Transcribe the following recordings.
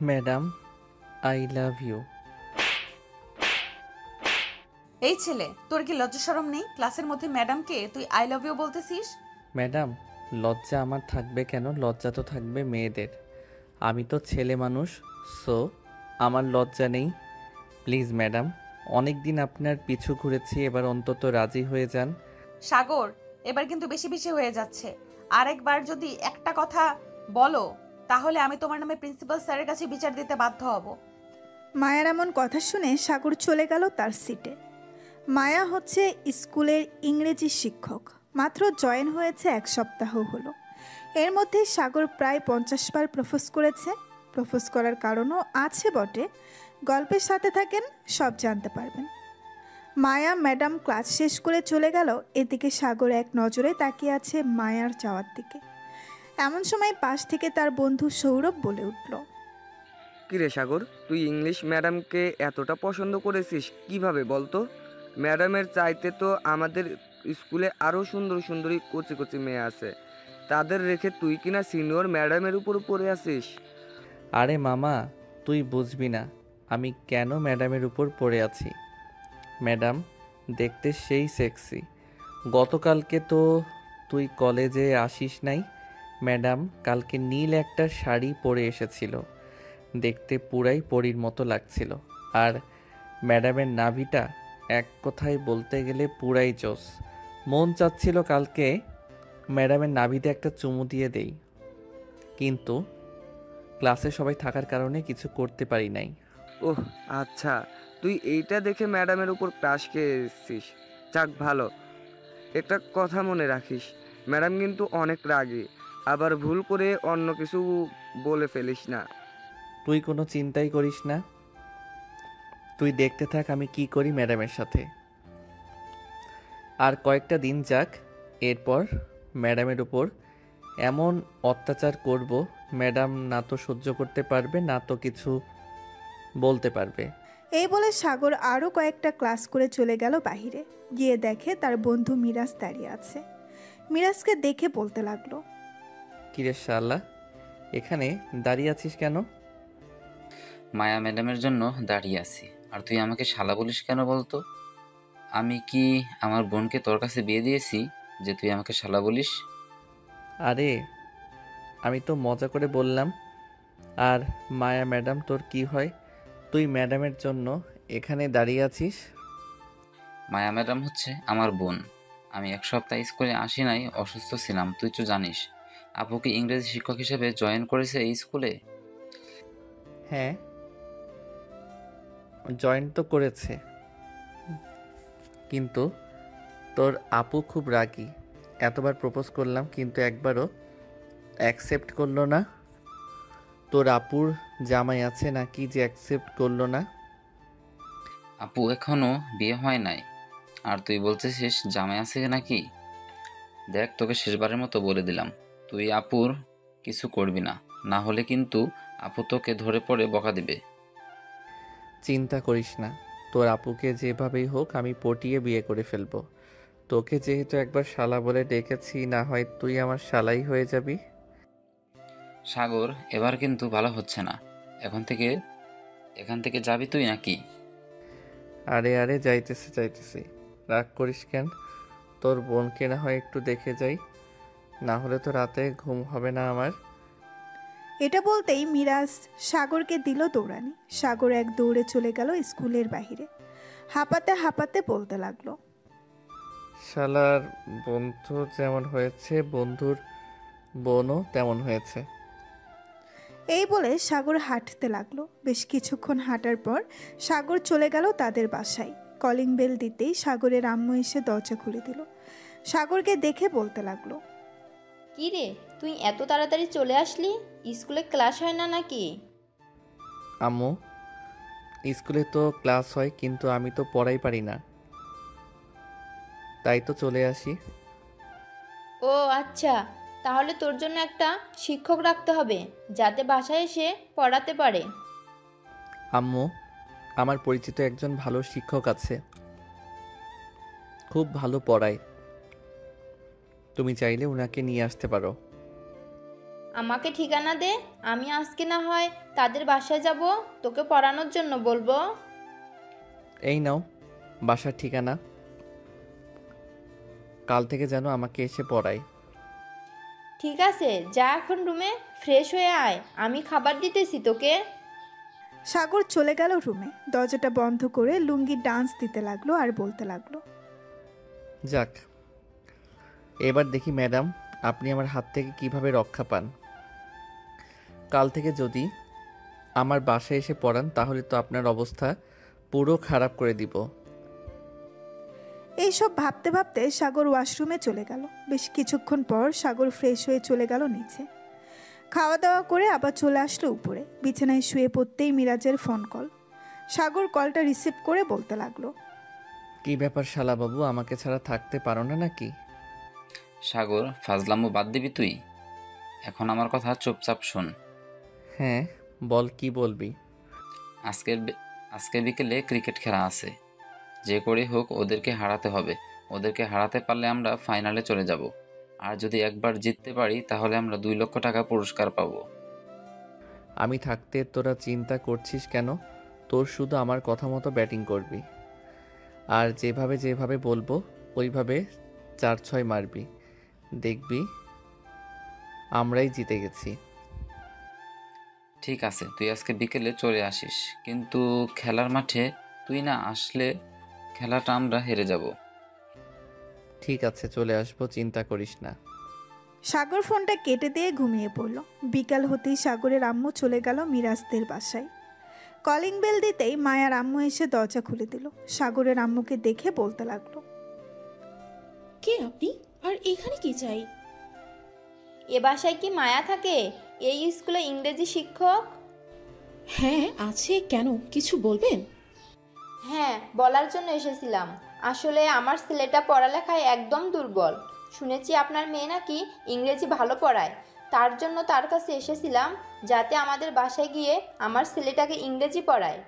Madam, I love you. এই ছেলে, তোর কি লজ্জা শরম নেই? ক্লাসের মধ্যে ম্যাডামকে তুই আই লাভ ইউ বলতেছিস? ম্যাডাম, লজ্জা আমার থাকবে কেন? লজ্জা তো থাকবে মেয়েদের। আমি তো ছেলে মানুষ, সো আমার লজ্জা নেই। প্লিজ ম্যাডাম, অনেক দিন আপনার পিছু ঘুরেছি, এবার অন্তত রাজি হয়ে যান। সাগর, এবার কিন্তু বেশি বেশি হয়ে যাচ্ছে। আরেকবার যদি একটা কথা বলো, তাহলে আমি তোমার নামে প্রিন্সিপাল স্যারের কাছে বিচার দিতে বাধ্য হব। মায়ার এমন কথা শুনে সাগর চলে গেল তার সিটে। মায়া হচ্ছে স্কুলের ইংরেজি শিক্ষক। মাত্র জয়েন হয়েছে 1 সপ্তাহ হলো। এর মধ্যে সাগর প্রায় 50 বার প্রপোজ করেছে। প্রপোজ করার কারণও আছে বটে। গল্পের সাথে থাকেন, সব জানতে পারবেন। মায়া ম্যাডাম ক্লাস শেষ করে চলে গেল। এদিকে সাগর এক নজরে তাকিয়ে আছে মায়ার যাওয়ার দিকে। এমন সময় পাশ থেকে তার বন্ধু সৌরভ বলে উঠল, কিরে সাগর, তুই ইংলিশ ম্যাডামকে এতটা পছন্দ করেছিস কিভাবে বলতো? ম্যাডামের চাইতে তো আমাদের স্কুলে আরও সুন্দর সুন্দরী কচি কচি মেয়ে আছে, তাদের রেখে তুই কিনা সিনিয়র ম্যাডামের উপর পড়ে আছিস। আরে মামা, তুই বুঝবি না আমি কেন ম্যাডামের উপর পড়ে আছি। ম্যাডাম দেখতে সেই সেক্সি। গতকালকে তো তুই কলেজে আসিস নাই। ম্যাডাম কালকে নীল একটা শাড়ি পরে এসেছিল, দেখতে পুরাই পরীর মতো লাগছিল। আর ম্যাডামের নাভিটা এক কথায় বলতে গেলে পুরাই জোস। মন চাচ্ছিল কালকে ম্যাডামের নাভিতে একটা চুমু দিয়ে দেই, কিন্তু ক্লাসে সবাই থাকার কারণে কিছু করতে পারি নাই। ওহ আচ্ছা, তুই এইটা দেখে ম্যাডামের উপর ক্রাশ খেয়ে এসেছিস। যাক ভালো। একটা কথা মনে রাখিস, ম্যাডাম কিন্তু অনেক রাগী, আবার ভুল করে অন্য কিছু বলে ফেলিস না। তুই কোনো চিন্তাই করিস না, তুই দেখতে থাক আমি কি করি ম্যাডামের সাথে। আর কয়েকটা দিন যাক, এরপর ম্যাডামের উপর এমন অত্যাচার করব, ম্যাডাম না তো সহ্য করতে পারবে না তো কিছু বলতে পারবে। এই বলে সাগর আরও কয়েকটা ক্লাস করে চলে গেল বাহিরে। গিয়ে দেখে তার বন্ধু মিরাজ দাঁড়িয়ে আছে। মিরাজকে দেখে বলতে লাগলো, কিরে শালা, এখানে দাঁড়িয়ে আছিস কেন? মায়া ম্যাডামের জন্য দাঁড়িয়ে আছি। আর তুই আমাকে শালা বলিস কেন বলতো? আমি কি আমার বোনকে তোর কাছে বিয়ে দিয়েছি যে তুই আমাকে শালা বলিস? আরে আমি তো মজা করে বললাম। আর মায়া ম্যাডাম তোর কি হয়? তুই ম্যাডামের জন্য এখানে দাঁড়িয়ে আছিস? মায়া ম্যাডাম হচ্ছে আমার বোন। আমি 1 সপ্তাহ স্কুলে আসি নাই, অসুস্থ ছিলাম, তুই তো জানিস। আপুকে ইংরেজি শিক্ষক হিসেবে জয়েন করেছে এই স্কুলে। হ্যাঁ, জয়েন তো করেছে, কিন্তু তোর আপু খুব রাগী। এতবার প্রপোজ করলাম কিন্তু একবারও অ্যাকসেপ্ট করলো না। তোর আপুর জামাই আছে নাকি যে অ্যাকসেপ্ট করলো না? আপু এখনো বিয়ে হয় নাই, আর তুই বলতেছিস জামাই আছে নাকি? দেখ, তোকে শেষবারের মতো বলে দিলাম, তুই আপুর কিছু করবি না, না হলে কিন্তু আপু তোকে ধরে পড়ে বকা দিবে। চিন্তা করিস না, তোর আপুকে যেভাবেই হোক আমি পটিয়ে বিয়ে করে ফেলবো। তোকে যেহেতু একবার শালা বলে ডেকেছি, না হয় তুই আমার শালাই হয়ে যাবি। সাগর, এবার কিন্তু ভালো হচ্ছে না। এখন থেকে এখান থেকে যাবি তুই নাকি? আরে আরে, যাইতেছি যাইতেছি, রাগ করিস কেন? তোর বোনকে না হয় একটু দেখে যাই, না হলে তো রাতে ঘুম হবে না আমার। এটা বলতেই মিরাজ সাগরকে দিল দৌড়ানি। সাগর এক দৌড়ে চলে গেল স্কুলের বাহিরে। হাঁপাতে হাঁপাতে বলতে লাগলো, শালার বন্ধু যেমন হয়েছে, বন্ধুর বোনও তেমন হয়েছে। এই বলে সাগর হাঁটতে লাগলো। বেশ কিছুক্ষণ হাঁটার পর সাগর চলে গেল তাদের বাসায়। কলিং বেল দিতেই সাগরের আম্মু এসে দরজা খুলে দিল। সাগরকে দেখে বলতে লাগলো, কি রে, তুই এত তাড়াতাড়ি চলে আসলি? স্কুলে ক্লাস হয় না নাকি? আম্মু, স্কুলে তো ক্লাস হয় কিন্তু আমি তো পড়াই পারি না, তাই তো চলে আসি। ও আচ্ছা, তাহলে তোর জন্য একটা শিক্ষক রাখতে হবে যাতে বাসায় এসে পড়াতে পারে। আম্মু, আমার পরিচিত একজন ভালো শিক্ষক আছে, খুব ভালো পড়ায়, তুমি চাইলে উনাকে নিয়ে আসতে পারো। আমাকে ঠিকানা দে, আমি আজকে না হয় তাদের বাসায় যাব, তোকে পড়ানোর জন্য বলবো। এই নাও বাসার ঠিকানা, কাল থেকে যেন আমাকে এসে পড়ায়। ঠিক আছে, যা এখন রুমে ফ্রেশ হয়ে আয়, আমি খাবার দিতেছি তোকে। সাগর চলে গেল রুমে, দরজাটা বন্ধ করে লুঙ্গি ডান্স দিতে লাগলো আর বলতে লাগলো, যাক, এবার দেখি ম্যাডাম আপনি আমার হাত থেকে কিভাবে রক্ষা পান। কাল থেকে যদি আমার বাসায় এসে পড়ান তাহলে তো আপনার অবস্থা পুরো খারাপ করে দিব। এইসব ভাবতে ভাবতে সাগর ওয়াশরুমে চলে গেল। বেশ কিছুক্ষণ পর সাগর ফ্রেশ হয়ে চলে গেল নিচে, খাওয়া দাওয়া করে আবার চলে আসলো উপরে। বিছানায় শুয়ে পড়তেই মিরাজের ফোন কল। সাগর কলটা রিসিভ করে বলতে লাগলো, কি ব্যাপার শালাবাবু, আমাকে ছাড়া থাকতে পারো না নাকি? সাগর, ফাজলামো বাদ দিবি তুই? এখন আমার কথা চুপচাপ শোন। হ্যাঁ বল, কি বলবি? আজকে বিকেলে ক্রিকেট খেলা আছে, যে করে হোক ওদেরকে হারাতে হবে। ওদেরকে হারাতে পারলে আমরা ফাইনালে চলে যাব, আর যদি একবার জিততে পারি তাহলে আমরা 2 লক্ষ টাকা পুরস্কার পাবো। আমি থাকতে তোরা চিন্তা করছিস কেন? তোর শুধু আমার কথা মতো ব্যাটিং করবি, আর যেভাবে যেভাবে বলবো ওইভাবে 4-6 মারবি, দেখবি আমরাই জিতে গেছি। ঠিক আছে, তুই আজকে বিকেলে চলে আসিস, কিন্তু খেলার মাঠে তুই না আসলে খেলাটা আমরা হেরে যাব। ঠিক আছে চলে আসবো, চিন্তা করিস না। সাগর ফোনটা কেটে দিয়ে ঘুমিয়ে পড়ল। বিকাল হতেই সাগরের আম্মু চলে গেল মিরাজদের বাসায়। কলিং বেল দিতেই মায়ার আম্মু এসে দরজা খুলে দিল। সাগরের আম্মুকে দেখে বলতে লাগলো, কে আপনি, আর এখানে কি চাই? এ বাসায় কি মায়া থাকে? এই স্কুলে ইংরেজি শিক্ষক? হ্যাঁ আছে, কেন কিছু বলবেন? হ্যাঁ, বলার জন্য এসেছিলাম। আসলে আমার ছেলেটা পড়ালেখায় একদম দুর্বল। শুনেছি আপনার মেয়ে নাকি ইংরেজি ভালো পড়ায়, তার জন্য তার কাছে এসেছিলাম, যাতে আমাদের বাসায় গিয়ে আমার ছেলেটাকে ইংরেজি পড়ায়।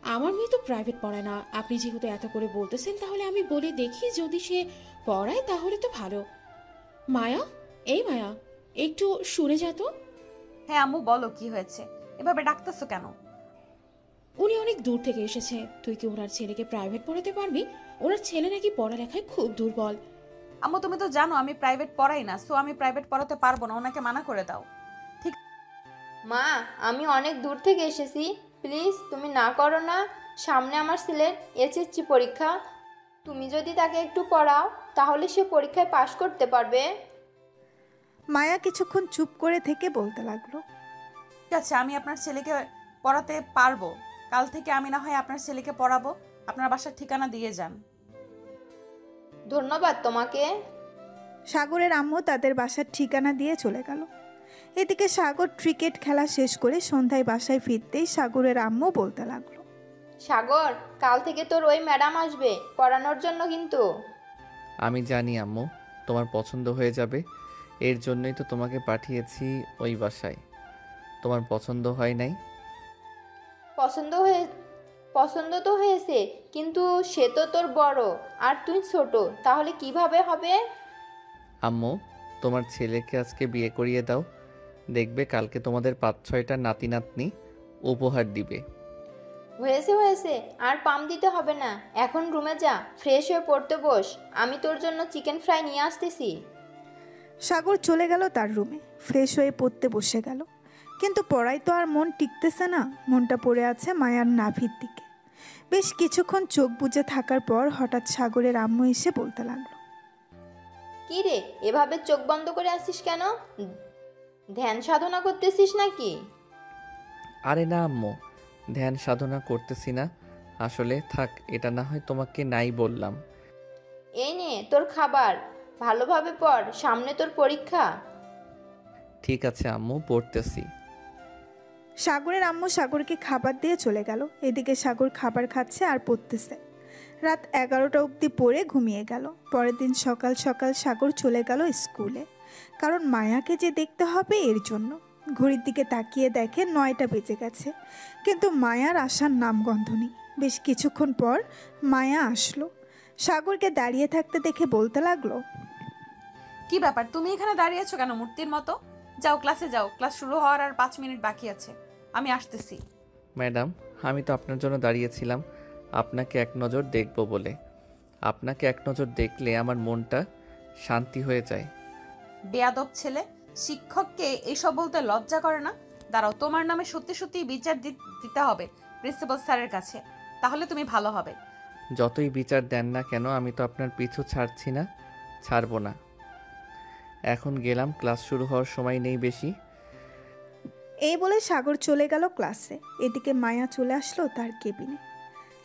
আমার মেয়ে তো প্রাইভেট পড়ায় না, আপনি যেহেতু এত করে বলতেছেন তাহলে আমি বলে দেখি, যদি সে পড়ায় তাহলে তো ভালো। মায়া, এই মায়া, একটু শুনে যা তো। হ্যাঁ আম্মু বলো, কি হয়েছে? এভাবে ডাকতেছো কেন? উনি অনেক দূর থেকে এসেছে, তুই কি ওনার ছেলেকে প্রাইভেট পড়াতে পারবি? ওনার ছেলে নাকি পড়ালেখায় খুব দুর্বল। আম্মু তুমি তো জানো আমি প্রাইভেট পড়াই না, সো আমি প্রাইভেট পড়াতে পারবো না, ওনাকে মানা করে দাও। মা, আমি অনেক দূর থেকে এসেছি, প্লিজ তুমি না করো না। সামনে আমার ছেলের এইচএসসি পরীক্ষা, তুমি যদি তাকে একটু পড়াও তাহলে সে পরীক্ষায় পাশ করতে পারবে। মায়া কিছুক্ষণ চুপ করে থেকে বলতে লাগলো, ঠিক আছে আমি আপনার ছেলেকে পড়াতে পারবো, কাল থেকে আমি না হয় আপনার ছেলেকে পড়াবো, আপনার বাসার ঠিকানা দিয়ে যান। ধন্যবাদ তোমাকে। সাগরের আম্মু তাদের বাসার ঠিকানা দিয়ে চলে গেল। এদিকে সাগর ক্রিকেট খেলা শেষ করে সন্ধ্যায় বাসায় ফিরতেই সাগরের আম্মু বলতে লাগলো, সাগর, কাল থেকে তোর ওই ম্যাডাম আসবে পড়ানোর জন্য কিন্তু। আমি জানি আম্মু তোমার পছন্দ হয়ে যাবে, এর জন্যই তো তোমাকে পাঠিয়েছি ওই বাসায়। তোমার পছন্দ হয় নাই? পছন্দ তো হয়েছে, কিন্তু সে তো তোর বড় আর তুই ছোট, তাহলে কিভাবে হবে? আম্মু তোমার ছেলেকে আজকে বিয়ে করিয়ে দাও, দেখবে কালকে তোমাদের 5-6টা নাতি নাতনি উপহার দিবে। হয়েছে, আর পাম দিতে হবে না, এখন রুমে যা, ফ্রেশ হয়ে পড়তে বস, আমি তোর জন্য চিকেন ফ্রাই নিয়ে আসতেছি। সাগর চলে গেল তার রুমে, ফ্রেশ হয়ে পড়তে বসে গেল। কিন্তু পড়ায় তো আর মন টিকতেছে না, মনটা পড়ে আছে মায়ার নাভির দিকে। বেশ কিছুক্ষণ চোখ বুজে থাকার পর হঠাৎ সাগরের আম্মু এসে বলতে লাগলো, কি রে, এভাবে চোখ বন্ধ করে আসিস কেন? ধ্যান সাধনা করতেছিস নাকি? আরে না আম্মু, ধ্যান সাধনা করতেছি না, আসলে থাক, এটা না হয় তোমাকে নাই বললাম। এই নে তোর খাবার, ভালোভাবে পড়, সামনে তোর পরীক্ষা। ঠিক আছে আম্মু, পড়তেছি। সাগরের আম্মু সাগরকে খাবার দিয়ে চলে গেল। এদিকে সাগর খাবার খাচ্ছে আর পড়তেছে। রাত 11টা অবধি পড়ে ঘুমিয়ে গেল। পরের দিন সকাল সকাল সাগর চলে গেল স্কুলে, কারণ মায়াকে যে দেখতে হবে এর জন্য। ঘড়ির দিকে তাকিয়ে দেখে 9টা বেজে গেছে, কিন্তু মায়ার আসার নামগন্ধ নেই। বেশ কিছুক্ষণ পর মায়া আসলো। সাগরকে দাঁড়িয়ে থাকতে দেখে বলতে লাগলো, কি ব্যাপার, তুমি এখানে দাঁড়িয়ে আছো কেন মূর্তির মতো? যাও ক্লাসে যাও, ক্লাস শুরু হওয়ার আর 5 মিনিট বাকি আছে, আমি আসতেছি। ম্যাডাম, আমি তো আপনার জন্য দাঁড়িয়েছিলাম আপনাকে এক নজর দেখব বলে। আপনাকে এক নজর দেখলে আমার মনটা শান্তি হয়ে যায়। বেয়াদব ছেলে, শিক্ষককে এইসব বলতে লজ্জা করে না? দাঁড়াও, তোমার নামে সত্যি সত্যি বিচার দিতে হবে প্রিন্সিপাল স্যারের কাছে, তাহলে তুমি ভালো হবে। যতই বিচার দেন না কেন আমি তো আপনার পিছু ছাড়ছি না, ছাড়বো না। এখন গেলাম, ক্লাস শুরু হওয়ার সময় নেই বেশি। এই বলে সাগর চলে গেল ক্লাসে। এদিকে মায়া চলে আসলো তার কেবিনে।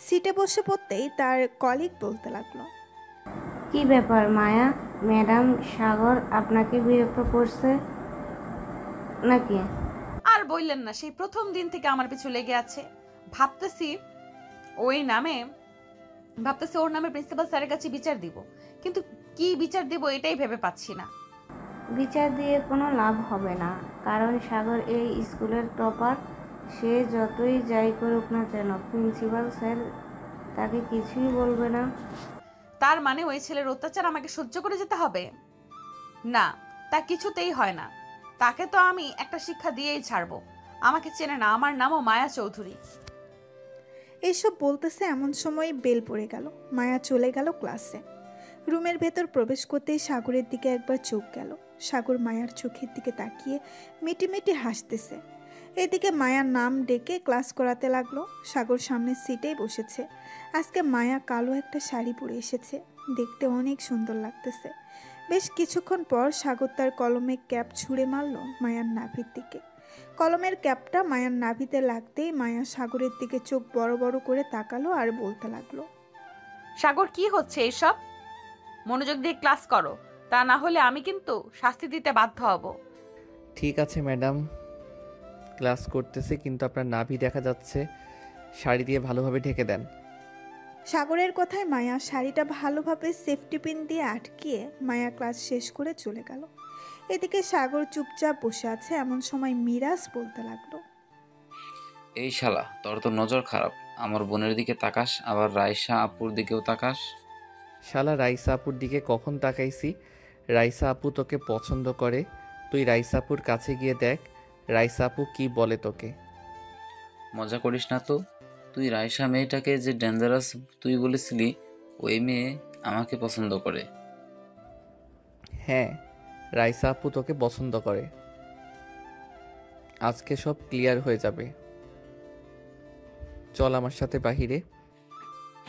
সিটে বসে পড়তেই তার কলিগ বলতে লাগলো, কি ব্যাপার মায়া, ম্যাডাম সাগর আপনাকে বিরক্ত করছে নাকি? আর বললেন না, সেই প্রথম দিন থেকে আমার পিছু লেগে আছে। ভাবতেছি ওর নামে প্রিন্সিপাল স্যারের কাছে বিচার দিব, কিন্তু কি বিচার দিব এটাই ভেবে পাচ্ছি না। বিচার দিয়ে কোনো লাভ হবে না, কারণ সাগর এই স্কুলের টপার। সে যতই যাই করুক না কেন প্রিন্সিপাল স্যার তাকে কিছুই বলবে না। তার মানে ওই ছেলের অত্যাচার আমাকে সহ্য করে যেতে হবে? না, তা কিছুতেই হয় না। তাকে তো আমি একটা শিক্ষা দিয়েই ছাড়বো। আমাকে চেনে না, আমার নামও মায়া চৌধুরী। এইসব বলতেছে এমন সময় বেল পড়ে গেল। মায়া চলে গেল ক্লাসে। রুমের ভেতর প্রবেশ করতেই সাগরের দিকে একবার চোখ গেল। সাগর মায়ার চোখের দিকে তাকিয়ে মিটিমিটি হাসতেছে। এদিকে মায়ার নাম ডেকে ক্লাস করাতে লাগলো। সাগর সামনের সিটেই বসেছে। আজকে মায়া কালো একটা শাড়ি পরে এসেছে, দেখতে অনেক সুন্দর লাগতেছে। বেশ কিছুক্ষণ পর সাগর তার কলমে ক্যাপ ছুঁড়ে মারল মায়ার নাভির দিকে। কলমের ক্যাপটা মায়ার নাভিতে লাগতেই মায়া সাগরের দিকে চোখ বড় বড় করে তাকালো আর বলতে লাগলো, সাগর, কি হচ্ছে এসব? মনোযোগ দিয়ে ক্লাস করো, তা না হলে আমি কিন্তু শাস্তি দিতে বাধ্য হব। ঠিক আছে ম্যাডাম, ক্লাস করতেছে, কিন্তু আপনার নাভি দেখা যাচ্ছে, শাড়ি দিয়ে ভালোভাবে ঢেকে দেন। সাগরের কথায় মায়া শাড়িটা ভালোভাবে সেফটি পিন দিয়ে আটকিয়ে মায়া ক্লাস শেষ করে চলে গেল। এদিকে সাগর চুপচাপ বসে আছে। এমন সময় মিরাজ বলতে লাগলো, এই শালা, তোর তো নজর খারাপ। আমার বোনের দিকে তাকাস, আবার রাইসা আপুর দিকেও তাকাস। শালা, রাইসা আপুর দিকে কখন তাকাইছি? রাইসা আপু তোকে পছন্দ করে। তুই রাইসা আপুর কাছে গিয়ে দেখ রাইসা আপু কি বলে তোকে। মজা করিস না তো। তুই রাইসা মেয়েটাকে যে ডেঞ্জারাস তুই বলেছিলি, ওই মেয়ে আমাকে পছন্দ করে। হ্যাঁ, রাইসা আপু তোকে পছন্দ করে। আজকে সব ক্লিয়ার হয়ে যাবে। চল আমার সাথে বাহিরে।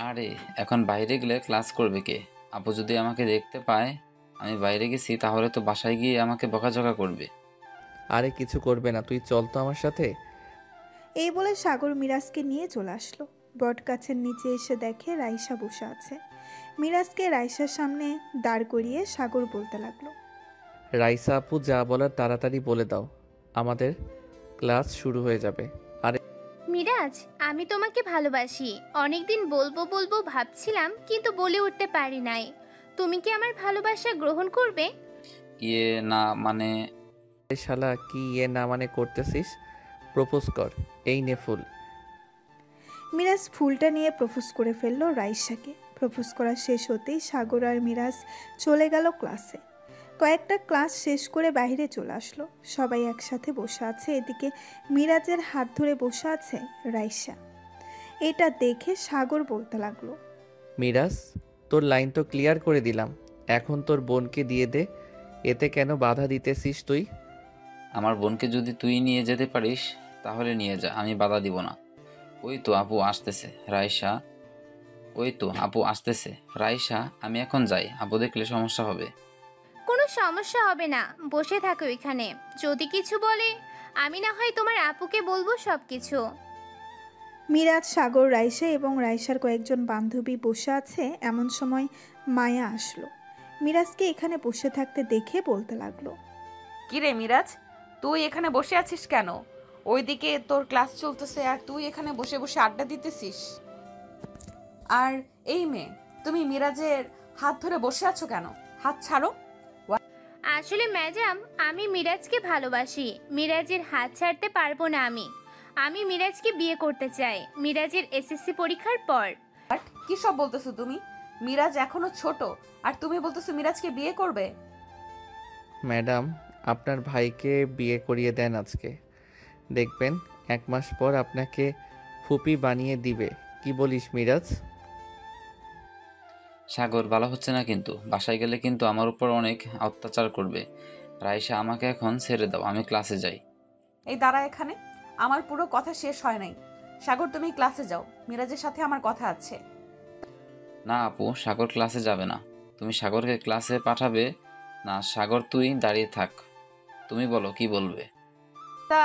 আরে এখন বাইরে গেলে ক্লাস করবে কে? আপু যদি আমাকে দেখতে পায় আমি বাইরে গেছি, তাহলে তো বাসায় গিয়ে আমাকে বকাঝকা করবে। আরে কিছু করবে না, তুই চল তো আমার সাথে। এই বলে সাগর মিরাজকে নিয়ে চলে আসলো। বট গাছের নিচে এসে দেখে রাইসা বসে আছে। মিরাজকে রাইসার সামনে দাঁড় করিয়ে সাগর বলতে লাগলো, রাইসা আপু যা বলার তাড়াতাড়ি বলে দাও, আমাদের ক্লাস শুরু হয়ে যাবে। আরে মিরাজ, আমি তোমাকে ভালোবাসি। অনেকদিন বলবো বলবো ভাবছিলাম, কিন্তু বলে উঠতে পারি নাই। তুমি কি আমার ভালোবাসা গ্রহণ করবে? ইয়ে না মানে। শালা, কি ইয়ে না মানে করতেছিস? প্রপোজ কর, এই নে ফুল। মিরাজ ফুলটা নিয়ে প্রপোজ করে ফেললো রাইসাকে। প্রপোজ করা শেষ হতেই সাগর আর মিরাজ চলে গেল ক্লাসে। কয়েকটা ক্লাস শেষ করে বাইরে চলে আসলো। সবাই একসাথে বসে আছে। এদিকে মিরাজের হাত ধরে বসে আছে রাইসা। এটা দেখে সাগর বলতে লাগলো, মিরাজ, তোর লাইন তো ক্লিয়ার করে দিলাম, এখন তোর বোনকে দিয়ে দে। এতে কেন বাধা দিতেছিস তুই? আমার বোনকে যদি তুই নিয়ে যেতে পারিস তাহলে নিয়ে যা, আমি বাধা দিব না। ওই তো আপু আসতেছে রাইসা, ওই তো আপু আসতেছে রাইসা, আমি এখন যাই, আপু দেখলে সমস্যা হবে। কোনো সমস্যা হবে না, বসে থাকো এখানে। যদি কিছু বলে আমি না হয় তোমার আপুকে বলবো সব কিছু। মিরাজ, সাগর, রাইসা এবং রাইসার কয়েকজন বান্ধবী বসে আছে। এমন সময় মায়া আসলো। মিরাজকে এখানে বসে থাকতে দেখে বলতে লাগলো, কিরে মিরাজ, তুই এখানে বসে আছিস কেন? ওইদিকে তোর ক্লাস চলতেছে আর তুই এখানে বসে বসে আড্ডা দিতেছিস। আর এই মেয়ে, তুমি মিরাজের হাত ধরে বসে আছো কেন? হাত ছাড়ো। আসলে ম্যাডাম, আমি মিরাজকে ভালোবাসি। মিরাজের হাত ছাড়তে পারবো না। আমি মিরাজকে বিয়ে করতে চাই, মিরাজের এসএসসি পরীক্ষার পর। বাট কি সব বলতেছো তুমি? মিরাজ এখনো ছোট আর তুমি বলতেছো মিরাজকে বিয়ে করবে? ম্যাডাম, আপনার ভাইকে বিয়ে করিয়ে দেন আজকে। দেখবেন 1 মাস পর আপনাকে ফুপি বানিয়ে দিবে। কি বলিস মিরাজ? সাগর, ভালো হচ্ছে না কিন্তু। বাসায় গেলে কিন্তু আমার উপর অনেক অত্যাচার করবে। রাইসা, আমাকে এখন ছেড়ে দাও, আমি ক্লাসে যাই। এই দাঁড়া এখানে, আমার পুরো কথা শেষ হয় নাই। সাগর তুমি ক্লাসে যাও, মিরাজের সাথে আমার কথা আছে। না আপু, সাগর ক্লাসে যাবে না। তুমি সাগরকে ক্লাসে পাঠাবে না? সাগর, তুই দাঁড়িয়ে থাক। তুমি বলো কি বলবে। তা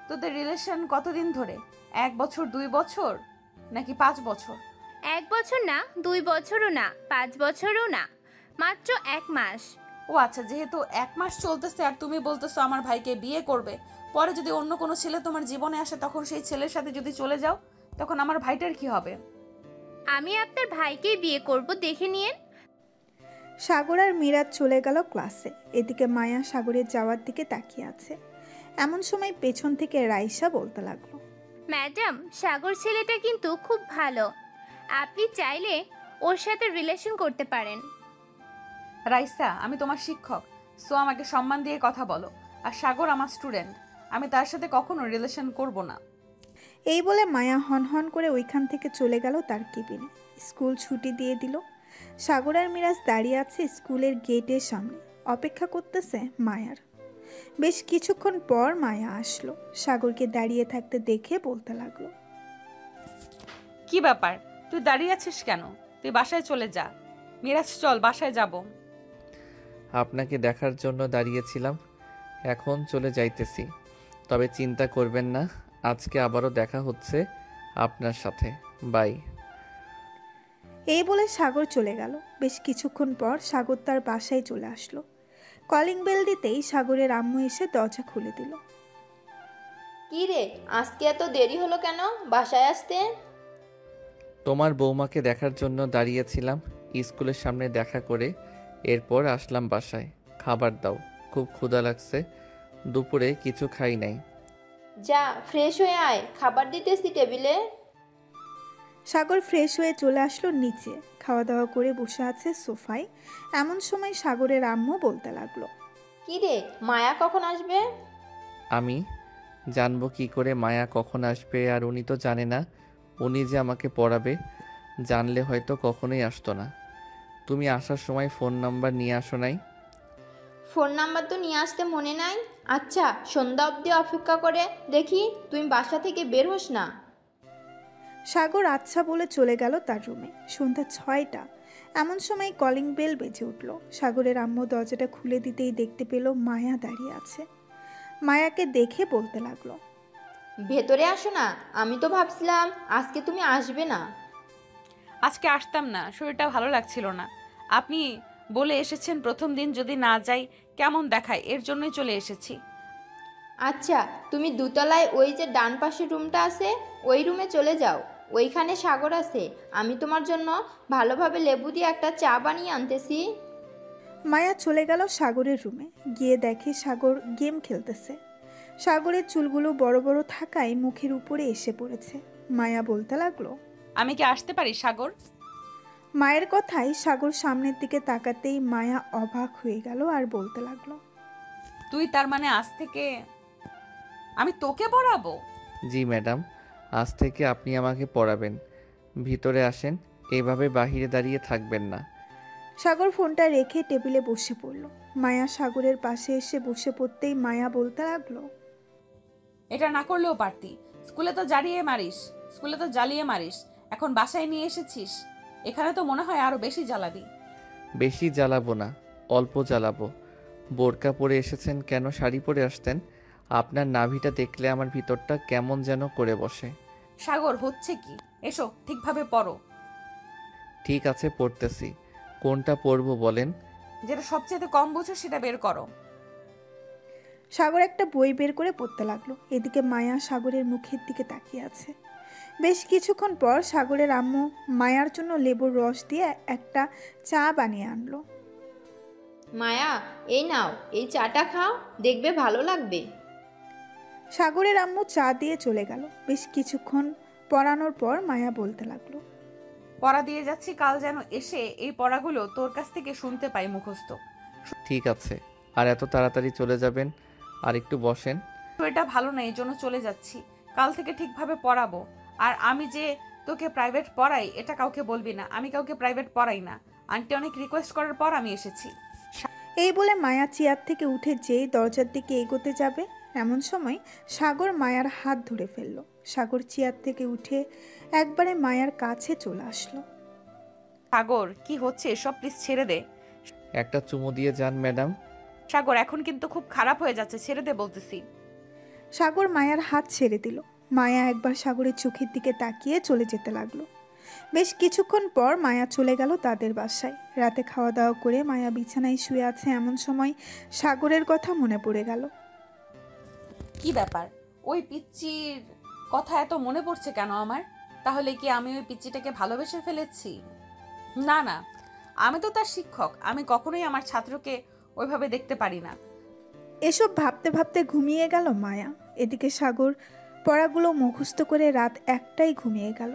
তোদের রিলেশন কতদিন ধরে? 1 বছর, 2 বছর, নাকি 5 বছর? 1 বছর না, 2 বছরও না, 5 বছরও না, মাত্র 1 মাস। ও আচ্ছা, যেহেতু 1 মাস চলতেছে আর তুমি বলতেছো আমার ভাইকে বিয়ে করবে, পরে যদি অন্য কোনো ছেলে তোমার জীবনে আসে তখন সেই ছেলের সাথে যদি চলে যাও, তখন আমার ভাইটার কি হবে? আমি আপনার ভাইকেই বিয়ে করব, দেখে নিয়েন। সাগর আর মিরাজ চলে গেল ক্লাসে। এদিকে মায়া সাগরের যাওয়ার দিকে তাকিয়ে আছে। এমন সময় পেছন থেকে রাইসা বলতে লাগলো, ম্যাডাম, সাগর ছেলেটা কিন্তু খুব ভালো, আপনি চাইলে ওর সাথে রিলেশন করতে পারেন। রাইসা, আমি তোমার শিক্ষক, সো আমাকে সম্মান দিয়ে কথা বলো। আর সাগর আমার স্টুডেন্ট, আমি তার সাথে কখনো রিলেশন করব না। এই বলে মায়া হন করে ওইখান থেকে চলে গেল তার কেবিনে। স্কুল ছুটি দিয়ে দিল। সাগর আর মিরাজ দাঁড়িয়ে আছে স্কুলের গেটের সামনে, অপেক্ষা করতেছে মায়ার। বেশ কিছুক্ষণ পর মায়া আসলো। সাগরকে দাঁড়িয়ে থাকতে দেখে বলতে লাগলো, কি ব্যাপার, তুই দাঁড়িয়ে আছিস কেন? তুই বাসায় চলে যা। মিরাজ চল, বাসায় যাব। আপনাকে দেখার জন্য দাঁড়িয়েছিলাম, এখন চলে যাইতেছি। তবে চিন্তা করবেন না, আজকে আবারও দেখা হচ্ছে আপনার সাথে। বাই। এই বলে সাগর চলে গেল। বেশ কিছুক্ষণ পর সাগর তার বাসায় চলে আসলো। কলিং বেল দিতেই সাগরের আম্মু এসে দরজা খুলে দিল। কি রে, আজকে এত দেরি হলো কেন বাসায় আসতে? তোমার বৌমাকে দেখার জন্য দাঁড়িয়েছিলাম, স্কুলের সামনে দেখা করে এরপর আসলাম বাসায়। খাবার দাও, খুব ক্ষুধা লাগছে, দুপুরে কিছু খাই নাই। যা ফ্রেশ হয়ে আয়, খাবার দিতেছি টেবিলে। সাগর ফ্রেশ হয়ে চলে আসলো নিচে। খাওয়া দাওয়া করে বসে আছে সোফায়। এমন সময় সাগরের আম্মু বলতে লাগলো, কি রে, মায়া কখন আসবে? আমি জানবো কি করে মায়া কখন আসবে? আর উনি তো জানে না উনি যে আমাকে পড়াবে। জানলে হয়তো কখনোই আসতো না। তুমি আসার সময় ফোন নাম্বার নিয়ে আসো নাই? ফোন নাম্বার তো নিয়ে আসতে মনে নাই। আচ্ছা, সন্ধ্যা অবধি অপেক্ষা করে দেখি, তুমি বাসা থেকে বের হোস না। সাগর আচ্ছা বলে চলে গেল তার রুমে। সন্ধ্যা 6টা। এমন সময় কলিং বেল বেজে উঠল। সাগরের আম্মু দরজাটা খুলে দিতেই দেখতে পেল মায়া দাঁড়িয়ে আছে। মায়াকে দেখে বলতে লাগলো, ভেতরে আসো না, আমি তো ভাবছিলাম আজকে তুমি আসবে না। আজকে আসতাম না, শরীরটা ভালো লাগছিল না। আপনি বলে এসেছেন প্রথম দিন যদি না যাই কেমন দেখায়, এর জন্যই চলে এসেছি। আচ্ছা, তুমি দোতলায় ওই যে ডান পাশের রুমটা আছে, ওই রুমে চলে যাও। ওইখানে সাগর আছে, আমি তোমার জন্য ভালোভাবে লেবু দিয়ে একটা চা বানিয়ে আনতেছি। মায়া চলে গেল সাগরের রুমে। গিয়ে দেখে সাগর গেম খেলতেছে। সাগরের চুলগুলো বড় বড় থাকায় মুখের উপরে এসে পড়েছে। মায়া বলতে লাগলো, আমি কি আসতে পারি সাগর? মায়ের কথায় সাগর সামনের দিকে তাকাতেই মায়া অবাক হয়ে গেল আর বলতে লাগলো, তুই তার মানে আজ থেকে আমি তোকে পড়াবো? জি ম্যাডাম, আজ থেকে আপনি আমাকে পড়াবেন। ভিতরে আসেন, এভাবে বাহিরে দাঁড়িয়ে থাকবেন না। সাগর ফোনটা রেখে টেবিলে বসে পড়ল। মায়া সাগরের পাশে এসে বসে পড়তেই মায়া বলতে লাগলো, এটা না করলেও পারতি। স্কুলে তো জ্বালিয়ে মারিস, এখন বাসায় নিয়ে এসেছিস, এখানে তো মনে হয় আরো বেশি জ্বালাবি। বেশি জ্বালাবো না, অল্প জ্বালাবো। বোরকা পরে এসেছেন কেন? শাড়ি পরে আসতেন। আপনার নাভিটা দেখলে আমার ভিতরটা কেমন যেন করে বসে। সাগর, হচ্ছে কি? এসো, ঠিকভাবে পড়ো। ঠিক আছে, পড়তেছি। কোনটা পড়বো বলেন? যেটা সবচেয়ে কম বুঝো সেটা বের করো। সাগর একটা বই বের করে পড়তে লাগলো। এদিকে মায়া সাগরের মুখের দিকে তাকিয়ে আছে। বেশ কিছুক্ষণ পর সাগরের আম্মু মায়ার জন্য লেবুর রস দিয়ে একটা চা বানিয়ে আনলো। মায়া, এই নাও, এই চাটা খাও, দেখবে ভালো লাগবে। সাগরের আম্মু চা দিয়ে চলে গেল। বেশ কিছুক্ষণ পড়ানোর পর মায়া বলতে লাগলো, পড়া দিয়ে যাচ্ছি, কাল যেন এসে এই পড়াগুলো তোর কাছ থেকে শুনতে পাই মুখস্থ। ঠিক আছে, আর এত তাড়াতাড়ি চলে যাবেন? আর একটু বসেন। এটা ভালো না, এই জন্য চলে যাচ্ছি। কাল থেকে ঠিকভাবে পড়াবো। আর আমি যে তোকে প্রাইভেট পড়াই এটা কাউকে বলবি না। আমি কাউকে প্রাইভেট পড়াই না। আন্টি অনেক রিকোয়েস্ট করার পর আমি এসেছি। এই বলে মায়া চেয়ার থেকে উঠে যেই দরজার দিকে এগোতে যাবে এমন সময় সাগর মায়ার হাত ধরে ফেলল। সাগর চেয়ার থেকে উঠে একবারে মায়ার কাছে চলে আসলো। সাগর, কি হচ্ছে এসব? প্লিজ ছেড়ে দে। একটা চুমু দিয়ে যান ম্যাডাম। সাগর, এখন কিন্তু খুব খারাপ হয়ে যাচ্ছে, ছেড়ে দে বলতেছি। সাগর মায়ার হাত ছেড়ে দিল। মায়া একবার সাগরের চোখের দিকে তাকিয়ে চলে যেতে লাগলো। বেশ কিছুক্ষণ পর মায়া চলে গেল তাদের বাসায়। রাতে খাওয়া দাওয়া করে মায়া বিছানায় শুয়ে আছে এমন সময় সাগরের কথা মনে পড়ে গেল। কি ব্যাপার? ওই পিচ্চির কথা এত মনে পড়ছে কেন আমার? তাহলে কি আমি ওই পিচ্চিটাকে ভালোবেসে ফেলেছি? না না, আমি তো তার শিক্ষক। আমি কখনোই আমার ছাত্রকে ওইভাবে দেখতে পারি না। এসব ভাবতে ভাবতে ঘুমিয়ে গেল মায়া। এদিকে সাগর পড়াগুলো মুখস্থ করে রাত 1টায় ঘুমিয়ে গেল।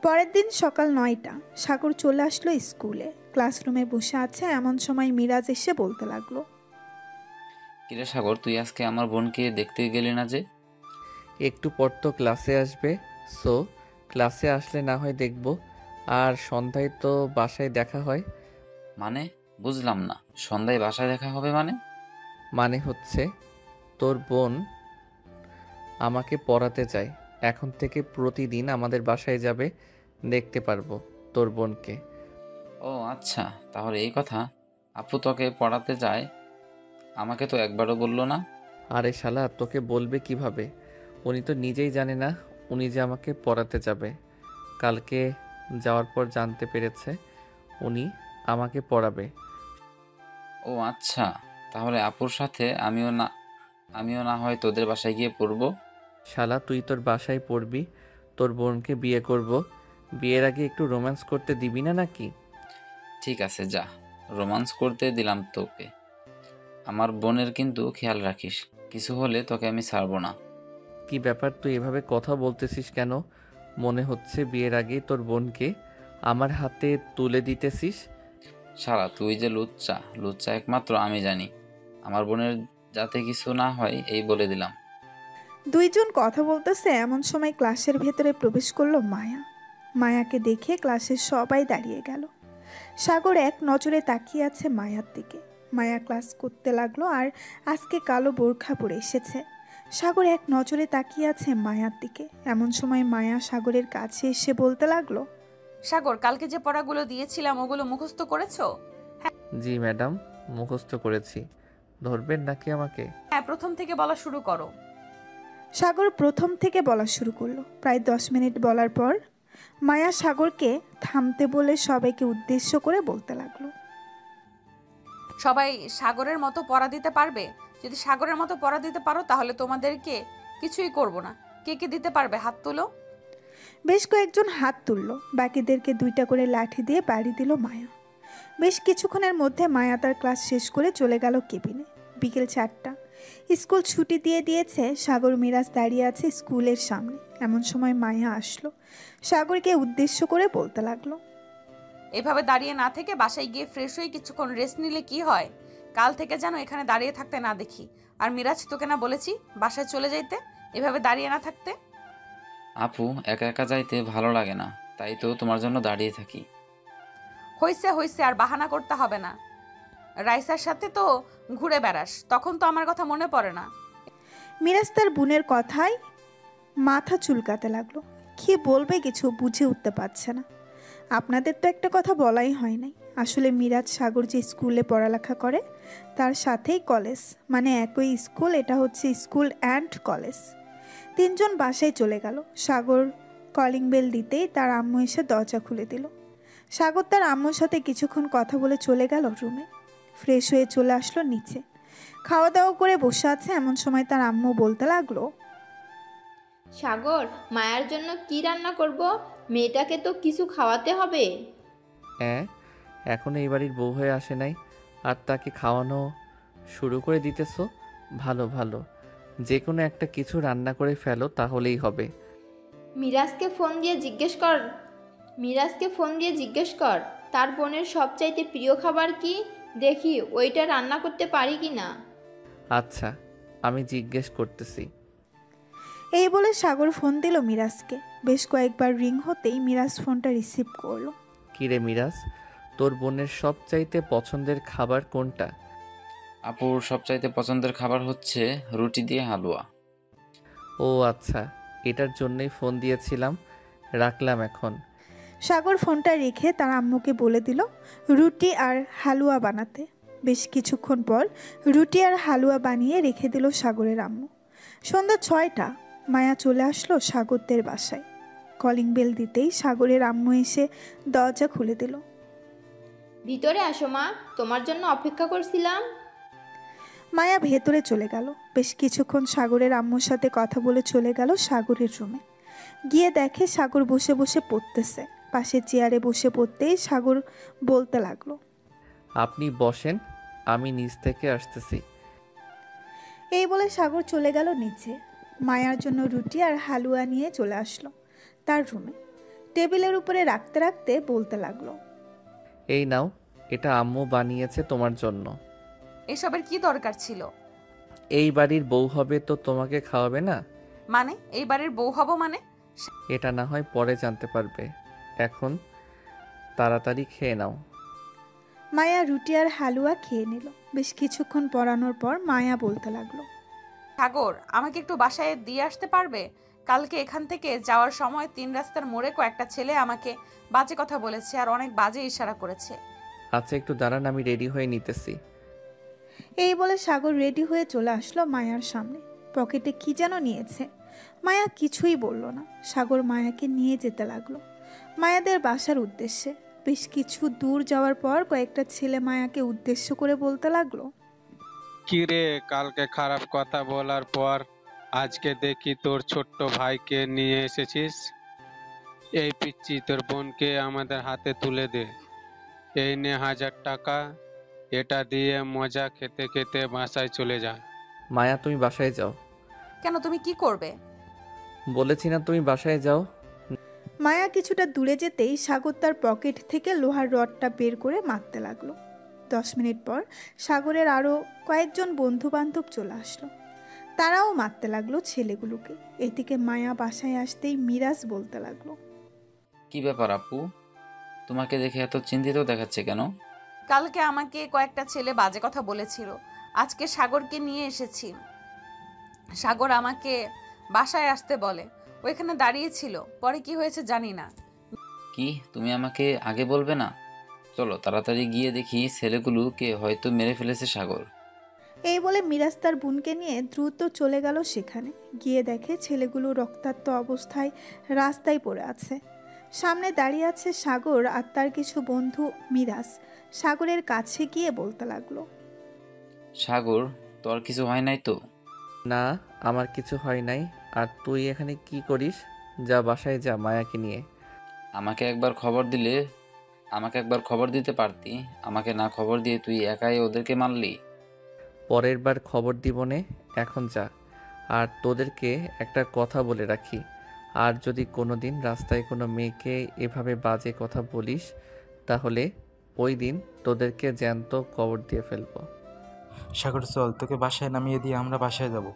পরের দিন সকাল 9টা সাগর চলে আসলো স্কুলে। ক্লাসরুমে বসে আছে এমন সময় মিরাজ এসে বলতে লাগলো, কিরে সাগর, তুই আজকে আমার বোনকে দেখতে গেলি না যে? একটু পর তো ক্লাসে আসবে, সো ক্লাসে আসলে না হয় দেখব। আর সন্ধ্যায় তো বাসায় দেখা হয়। মানে বুঝলাম না, সন্ধ্যায় বাসায় দেখা হবে মানে? মানে হচ্ছে তোর বোন আমাকে পড়াতে চায়। এখন থেকে প্রতিদিন আমাদের বাসায় যাবে, দেখতে পারবো তোর বোনকে। ও আচ্ছা, তাহলে এই কথা। আপু তোকে পড়াতে যায়, আমাকে তো একবারও বললো না। আরে শালা, তোকে বলবে কিভাবে? উনি তো নিজেই জানে না উনি যে আমাকে পড়াতে যাবে। কালকে যাওয়ার পর জানতে পেরেছে উনি আমাকে পড়াবে। ও আচ্ছা, তাহলে আপুর সাথে আমিও না হয় তোদের বাসায় গিয়ে পড়বো। শালা, তুই তোর বাসায় পড়বি, তোর বোনকে বিয়ে করব। বিয়ের আগে একটু রোম্যান্স করতে দিবি না নাকি? ঠিক আছে, যা, রোমান্স করতে দিলাম তোকে। আমার বোনের কিন্তু খেয়াল রাখিস, কিছু হলে তোকে আমি ছাড়বো না। কি ব্যাপার, তুই এভাবে কথা বলতেছিস কেন? মনে হচ্ছে বিয়ের আগেই তোর বোনকে আমার হাতে তুলে দিতেছিস। শালা, তুই যে লুচ্চা লুচ্চা একমাত্র আমি জানি। আমার বোনের যাতে কিছু না হয় এই বলে দিলাম। দুইজন কথা বলতেছে এমন সময় ক্লাসের ভেতরে প্রবেশ করলো মায়া। মায়াকে দেখে ক্লাসের সবাই দাঁড়িয়ে গেল। সাগর এক নজরে তাকিয়ে আছে মায়ার দিকে। মায়া ক্লাস করতে লাগলো আর আজকে কালো বোরখা পরে এসেছে। সাগর এক নজরে তাকিয়ে আছে মায়ার দিকে। এমন সময় মায়া সাগরের কাছে এসে বলতে লাগলো, সাগর, কালকে যে পড়াগুলো দিয়েছিলাম ওগুলো মুখস্থ করেছো? জি ম্যাডাম, মুখস্থ করেছি। ধরবেন নাকি আমাকে? হ্যাঁ, প্রথম থেকে বলা শুরু করো। সাগর প্রথম থেকে বলা শুরু করলো। প্রায় 10 মিনিট বলার পর মায়া সাগরকে থামতে বলে সবাইকে উদ্দেশ্য করে বলতে লাগলো, সবাই সাগরের মতো পড়া দিতে পারবে? যদি সাগরের মতো পড়া দিতে পারো তাহলে তোমাদেরকে কিছুই করব না। কে কে দিতে পারবে হাত তুলো। বেশ কয়েকজন হাত তুলল। বাকিদেরকে 2টা করে লাঠি দিয়ে বাড়ি দিল মায়া। বেশ কিছুক্ষণের মধ্যে মায়া তার ক্লাস শেষ করে চলে গেল কেবিনে। বিকেল 4টা, স্কুল ছুটি দিয়ে দিয়েছে। সাগর মিরাজ দাঁড়িয়ে আছে স্কুলের সামনে। এমন সময় মায়া আসলো। সাগরকে উদ্দেশ্য করে বলতে লাগলো, এভাবে দাঁড়িয়ে না থেকে বাসায় গিয়ে ফ্রেশ হয়ে কিছুক্ষণ রেস্ট নিলে কি হয়? কাল থেকে যেন এখানে দাঁড়িয়ে থাকতে না দেখি। আর মিরাজ, তোকে না বলেছি বাসায় চলে যাইতে, এভাবে দাঁড়িয়ে না থাকতে? আপু, একা একা যাইতে ভালো লাগে না, তাই তো তোমার জন্য দাঁড়িয়ে থাকি। হইছে হইছে, আর বাহানা করতে হবে না। রাইসার সাথে তো ঘুরে বেড়াস, তখন তো আমার কথা মনে পড়ে না। মিরাজ তার বোনের কথায় মাথা চুলকাতে লাগলো। কি বলবে কিছু বুঝে উঠতে পারছে না। আপনাদের তো একটা কথা বলাই হয় নাই। আসলে মিরাজ সাগর যে স্কুলে পড়ালেখা করে তার সাথেই কলেজ, মানে একই স্কুল। এটা হচ্ছে স্কুল অ্যান্ড কলেজ। 3 জন বাসায় চলে গেল। সাগর কলিং বেল দিতেই তার আম্মু এসে দরজা খুলে দিল। সাগর তার আম্মুর সাথে কিছুক্ষণ কথা বলে চলে গেল রুমে। ফ্রেশ হয়ে চলে আসলো নিচে। খাওয়া দাওয়া করে বসে আছে এমন সময় তার আম্মু বলতে লাগলো, সাগর, মায়ার জন্য কি রান্না করব? মেয়েটাকে তো কিছু খাওয়াতে হবে। হ্যাঁ, এখনো এই বাড়ির বউ হয়ে আসে নাই আর তাকে খাওয়ানো শুরু করে দিতেছো? ভালো ভালো, যে কোনো একটা কিছু রান্না করে ফেলো, তাহলেই হবে। মিরাজকে ফোন দিয়ে জিজ্ঞেস কর তার বোনের সবচাইতে প্রিয় খাবার কি। দেখি ওইটা রান্না করতে পারি কি না। আচ্ছা, আমি জিজ্ঞেস করতেছি। এই বলে সাগর ফোন দিল মিরাজকে। বেশ কয়েকবার রিং হতেই মিরাজ ফোনটা রিসিভ করলো। কিরে মিরাজ, তোর বোনের সবচাইতে পছন্দের খাবার কোনটা? আপুর সবচাইতে পছন্দের খাবার হচ্ছে রুটি দিয়ে হালুয়া। ও আচ্ছা, এটার জন্যই ফোন দিয়েছিলাম। রাখলাম এখন। সাগর ফোনটা রেখে তার আম্মুকে বলে দিল রুটি আর হালুয়া বানাতে। বেশ কিছুক্ষণ পর রুটি আর হালুয়া বানিয়ে রেখে দিল সাগরের আম্মু। সন্ধ্যা 6টা, মায়া চলে আসলো সাগরদের বাসায়। কলিং বেল দিতেই সাগরের আম্মু এসে দরজা খুলে দিল। ভিতরে আসো মা, তোমার জন্য অপেক্ষা করছিলাম। মায়া ভেতরে চলে গেল। বেশ কিছুক্ষণ সাগরের আম্মুর সাথে কথা বলে চলে গেল সাগরের রুমে। গিয়ে দেখে সাগর বসে বসে পড়তেছে। পাশে চেয়ারে বসে পড়তেই সাগর বলতে লাগলো, আপনি বসেন, আমি নিচ থেকে আসতেছি। এই বলে সাগর চলে গেল নিচে। মায়ার জন্য রুটি আর হালুয়া নিয়ে চলে আসলো তার রুমে। টেবিলের উপরে রাখতে রাখতে বলতে লাগলো, এই নাও, এটা আম্মু বানিয়েছে তোমার জন্য। এসবের কি দরকার ছিল? এই বাড়ির বউ হবে তো তোমাকে খাওয়াবে না? মানে এই বাড়ির বউ হব মানে? এটা না হয় পরে জানতে পারবে, এখন তাড়াতাড়ি খেয়ে নাও। মায়া রুটি আর হালুয়া খেয়ে নিল। বেশ কিছুক্ষণ পরানোর পর মায়া বলতে লাগলো, সাগর, আমাকে একটু বাসায় দিয়ে আসতে পারবে? কালকে এখান থেকে যাওয়ার সময় 3 রাস্তার মোড়ে কয়েকটা ছেলে আমাকে বাজে কথা বলেছে আর অনেক বাজে ইশারা করেছে। আচ্ছা, একটু দাঁড়ান, আমি রেডি হয়ে নিতেছি। এই বলে সাগর রেডি হয়ে চলে আসলো মায়ার সামনে। পকেটে কি যেন নিয়েছে। মায়া কিছুই বলল না। সাগর মায়াকে নিয়ে যেতে লাগলো মায়াদের বাসার উদ্দেশ্যে। বেশ কিছু দূর যাওয়ার পর কয়েকটা ছেলে মায়াকে উদ্দেশ্য করে বলতে লাগলো, কিরে, কালকে খারাপ কথা বলার পর আজকে দেখি তোর ছোট্ট ভাইকে নিয়ে এসেছিস। এই পিচ্চি, তোর বোনকে আমাদের হাতে তুলে দে। এই নে 1000 টাকা, এটা দিয়ে মজা খেতে খেতে বাসায় চলে যা। মায়া, তুমি বাসায় যাও। কেন, তুমি কি করবে? বলেছি না তুমি বাসায় যাও। মায়া কিছুটা দূরে যেতেই সাগর তার পকেট থেকে লোহার রডটা বের করে মারতে লাগলো। 10 মিনিট পর সাগরের আরও কয়েকজন বন্ধু বান্ধব চলে আসলো। তারাও মারতে লাগলো ছেলেগুলোকে। এদিকে মায়া বাসায় আসতেই মিরাজ বলতে লাগলো, কি ব্যাপার আপু, তোমাকে দেখে এত চিন্তিত দেখাচ্ছে কেন? কালকে আমাকে কয়েকটা ছেলে বাজে কথা বলেছিল। আজকে সাগরকে নিয়ে এসেছি। সাগর আমাকে বাসায় আসতে বলে, ওইখানে দাঁড়িয়ে ছিল। পরে কি হয়েছে জানি না। কি, তুমি আমাকে আগে বলবে না? চলো তাড়াতাড়ি গিয়ে দেখি ছেলেগুলোকে হয়তো মেরে ফেলেছে সাগর। এই বলে মিরাজ তার বোনকে নিয়ে দ্রুত চলে গেল সেখানে। গিয়ে দেখে ছেলেগুলো রক্তাক্ত অবস্থায় রাস্তায় পড়ে আছে। সামনে দাঁড়িয়ে আছে সাগর আর তার কিছু বন্ধু। মিরাজ সাগরের কাছে গিয়ে বলতে লাগলো, সাগর, তোর কিছু হয় নাই তো? না, আমার কিছু হয় নাই। আর তুই এখানে কি করিস? যা বাসায় যা মায়াকে নিয়ে। আমাকে একবার খবর দিতে পারতি। আমাকে না খবর দিয়ে তুই একাই ওদেরকে মারলি। পরের বার খবর দিবনে, এখন যা। আর তোদেরকে একটা কথা বলে রাখি, আর যদি কোনো দিন রাস্তায় কোনো মেয়েকে এভাবে বাজে কথা বলিস, তাহলে ওই দিন তোদেরকে জ্যান্ত কবর দিয়ে ফেলবো। সাগর, চল, তোকে বাসায় নামিয়ে দিয়ে আমরা বাসায় যাব।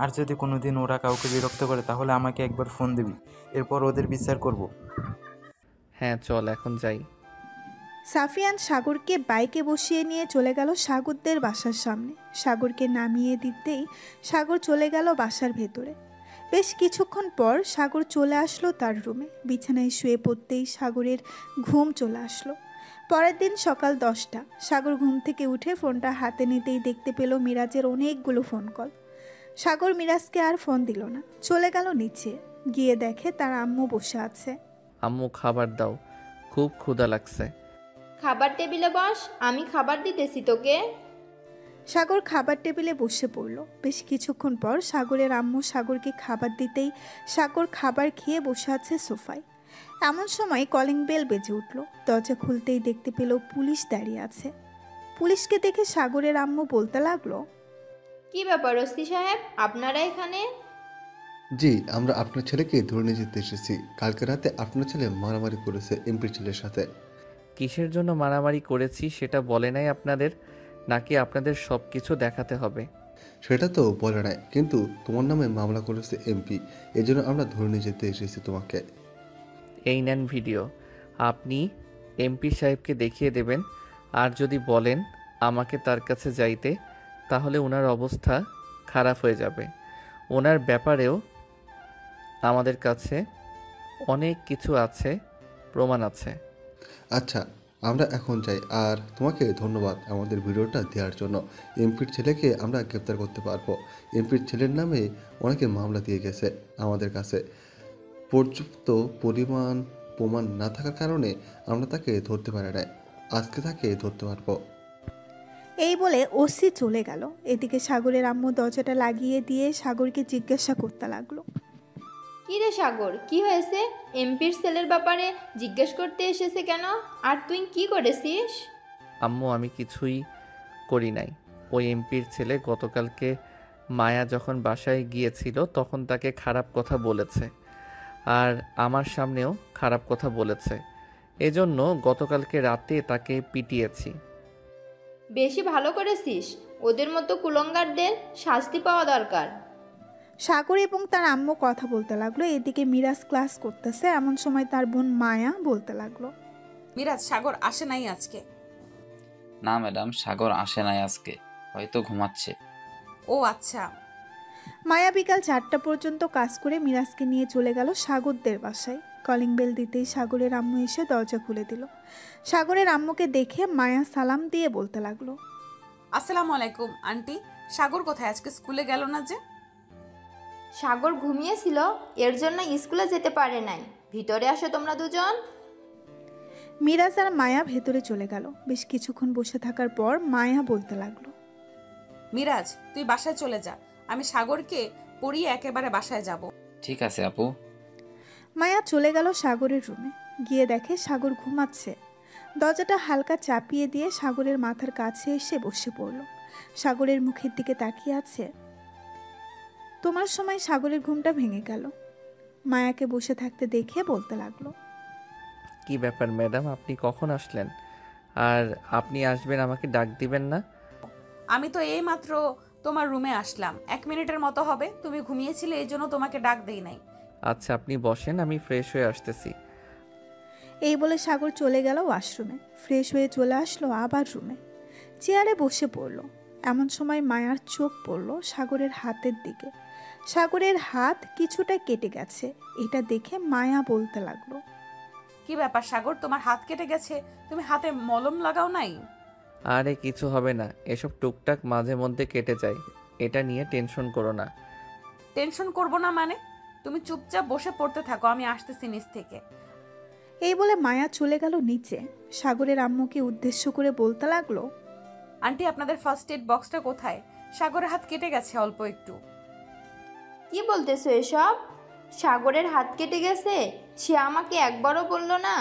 আর যদি কোনোদিন ওরা কাউকে বিরক্ত করে তাহলে আমাকে একবার ফোন দিবি, এরপর ওদের বিচার করব। হ্যাঁ চল, এখন যাই। সাফিয়ান সাগরকে বাইকে বসিয়ে নিয়ে চলে গেল সাগরদের বাসার সামনে। সাগরকে নামিয়ে দিতেই সাগর চলে গেল বাসার ভেতরে। বেশ কিছুক্ষণ পর সাগর চলে আসলো তার রুমে। বিছানায় শুয়ে পড়তেই সাগরের ঘুম চলে আসলো। পরের দিন সকাল 10টা। সাগর ঘুম থেকে উঠে ফোনটা হাতে নিতেই দেখতে পেল মিরাজের অনেকগুলো ফোন কল। সাগর মিরাজকে আর ফোন দিল না, চলে গেল নিচে। গিয়ে দেখে তার আম্মু বসে আছে। আম্মু, খাবার দাও, খুব ক্ষুধা লাগছে। খাবার টেবিলে বস, আমি খাবার দিতেছি তোকে। সাগর খাবার টেবিলে বসে পড়ল। বেশ কিছুক্ষণ পর সাগরের আম্মু সাগরকে খাবার দিতেই সাগর খাবার খেয়ে বসে আছে সোফায়। এমন সময় কলিং বেল বেজে উঠল। দরজা খুলতেই দেখতে পেল পুলিশ দাঁড়িয়ে আছে। পুলিশকে দেখে সাগরের আম্মু বলতে লাগলো, কি ব্যাপার ওসি সাহেব, আপনারা এখানে? জি, আমরা আপনার ছেলেকে ধরে নিয়ে যেতে এসেছি। কালকে রাতে আপনার ছেলে মারামারি করেছে এমপি ছেলের সাথে। কিসের জন্য মারামারি করেছি সেটা বলে নাই আপনাদের, নাকি আপনাদের সব কিছু দেখাতে হবে? সেটা তো বলে নাই, কিন্তু তোমার নামে মামলা করেছে এমপি, এজন্য আমরা ধরে নিয়ে যেতে এসেছি তোমাকে। এই নেন ভিডিও, আপনি এমপি সাহেবকে দেখিয়ে দেবেন। আর যদি বলেন আমাকে তার কাছে যাইতে, তাহলে ওনার অবস্থা খারাপ হয়ে যাবে। ওনার ব্যাপারেও আমাদের কাছে অনেক কিছু আছে, প্রমাণ আছে। আচ্ছা, আমরা এখন যাই। আর তোমাকে ধন্যবাদ আমাদের ভিডিওটা দেওয়ার জন্য। এমপির ছেলেকে আমরা গ্রেপ্তার করতে পারবো। এমপির ছেলের নামে অনেকে মামলা দিয়ে গেছে আমাদের কাছে। পর্যাপ্ত পরিমাণ প্রমাণ না থাকার কারণে আমরা তাকে ধরতে পারি না। আজকে তাকে ধরতে পারবো। এই বলে ওসি চলে গেল। এদিকে সাগরের আম্মু দরজাটা লাগিয়ে দিয়ে সাগরকে জিজ্ঞাসা করতে লাগলো। কি রে সাগর, কি হয়েছে? এমপির সেলের ব্যাপারে জিজ্ঞেস করতে এসেছে কেন? আর তুই কি করেছিস? আম্মু, আমি কিছুই করি নাই। ওই এমপির ছেলে গতকালকে মায়া যখন বাসায় গিয়েছিল তখন তাকে খারাপ কথা বলেছে, আর আমার সামনেও খারাপ কথা বলেছে। এজন্য গতকালকে রাতে তাকে পিটিয়েছি। বেশি ভালো করেছিস। ওদের মতো কুলঙ্গারদের শাস্তি পাওয়া দরকার। সাগর এবং তার আম্মু কথা বলতে লাগলো। এদিকে মিরাজ ক্লাস করতেছে। এমন সময় তার বোন মায়া বলতে লাগলো, মিরাজ, সাগর আসে নাই আজকে? না ম্যাডাম, সাগর আসে নাই আজকে, হয়তো ঘুমাচ্ছে। ও আচ্ছা। মায়া বিকাল 4টা পর্যন্ত কাজ করে মিরাজকে নিয়ে চলে গেল সাগরদের বাসায়। কলিং বেল দিতেই সাগরের আম্মু এসে দরজা খুলে দিল। সাগরের আম্মুকে দেখে মায়া সালাম দিয়ে বলতে লাগলো, আসসালামু আলাইকুম আন্টি। সাগর কোথায়? আজকে স্কুলে গেল না যে? সাগর ঘুমিয়েছিল, এর জন্য স্কুলে যেতে পারে নাই। ভিতরে আসো তোমরা দুজন। মিরাজ আর মায়া ভেতরে চলে গেল। বেশ কিছুক্ষণ বসে থাকার পর মায়া বলতে লাগলো, মিরাজ, তুই বাসায় চলে যা, আমি সাগরকে পড়িয়ে একেবারে বাসায় যাব। ঠিক আছে আপু। মায়া চলে গেল সাগরের রুমে। গিয়ে দেখে সাগর ঘুমাচ্ছে। দরজাটা হালকা চাপিয়ে দিয়ে সাগরের মাথার কাছে এসে বসে পড়ল। সাগরের মুখের দিকে তাকিয়ে আছে। তোমার সময় সাগরের ঘুমটা ভেঙে গেল। মায়াকে বসে থাকতে দেখে বলতে লাগলো, কি ব্যাপার ম্যাডাম, আপনি কখন আসলেন? আর আপনি আসবেন, আমাকে ডাক দিবেন না? আমি তো এই মাত্র তোমার রুমে আসলাম, 1 মিনিটের মতো হবে। তুমি ঘুমিয়েছিলে, এই জন্য তোমাকে ডাক দেই নাই। আচ্ছা, আপনি বসেন, আমি ফ্রেশ হয়ে আসতেছি। এই বলে সাগর চলে গেল ওয়াশরুমে। ফ্রেশ হয়ে চলে আসলো আবার রুমে। চেয়ারে বসে পড়ল। এমন সময় মায়ার চোখ পড়ল সাগরের হাতের দিকে। সাগরের হাত কিছুটা কেটে গেছে। এটা দেখে মায়া বলতে লাগলো, কি ব্যাপার সাগর, তোমার হাত কেটে গেছে? তুমি হাতে মলম লাগাও নাই? আরে কিছু হবে না, এসব টুকটাক মাঝে মধ্যে কেটে যায়, এটা নিয়ে টেনশন করো না। টেনশন করব না মানে? তুমি চুপচাপ বসে পড়তে থাকো, আমি আসতেছি নিচ থেকে। এই বলে মায়া চলে গেল নিচে। সাগরের আম্মুকে উদ্দেশ্য করে বলতে লাগলো, আন্টি, আপনাদের ফার্স্ট এড বক্সটা কোথায়? সাগরের হাত কেটে গেছে অল্প একটু। কি বলতেছো এসব? সাগরের হাত কেটে গেছে? সে আমাকে একবারও বলল না।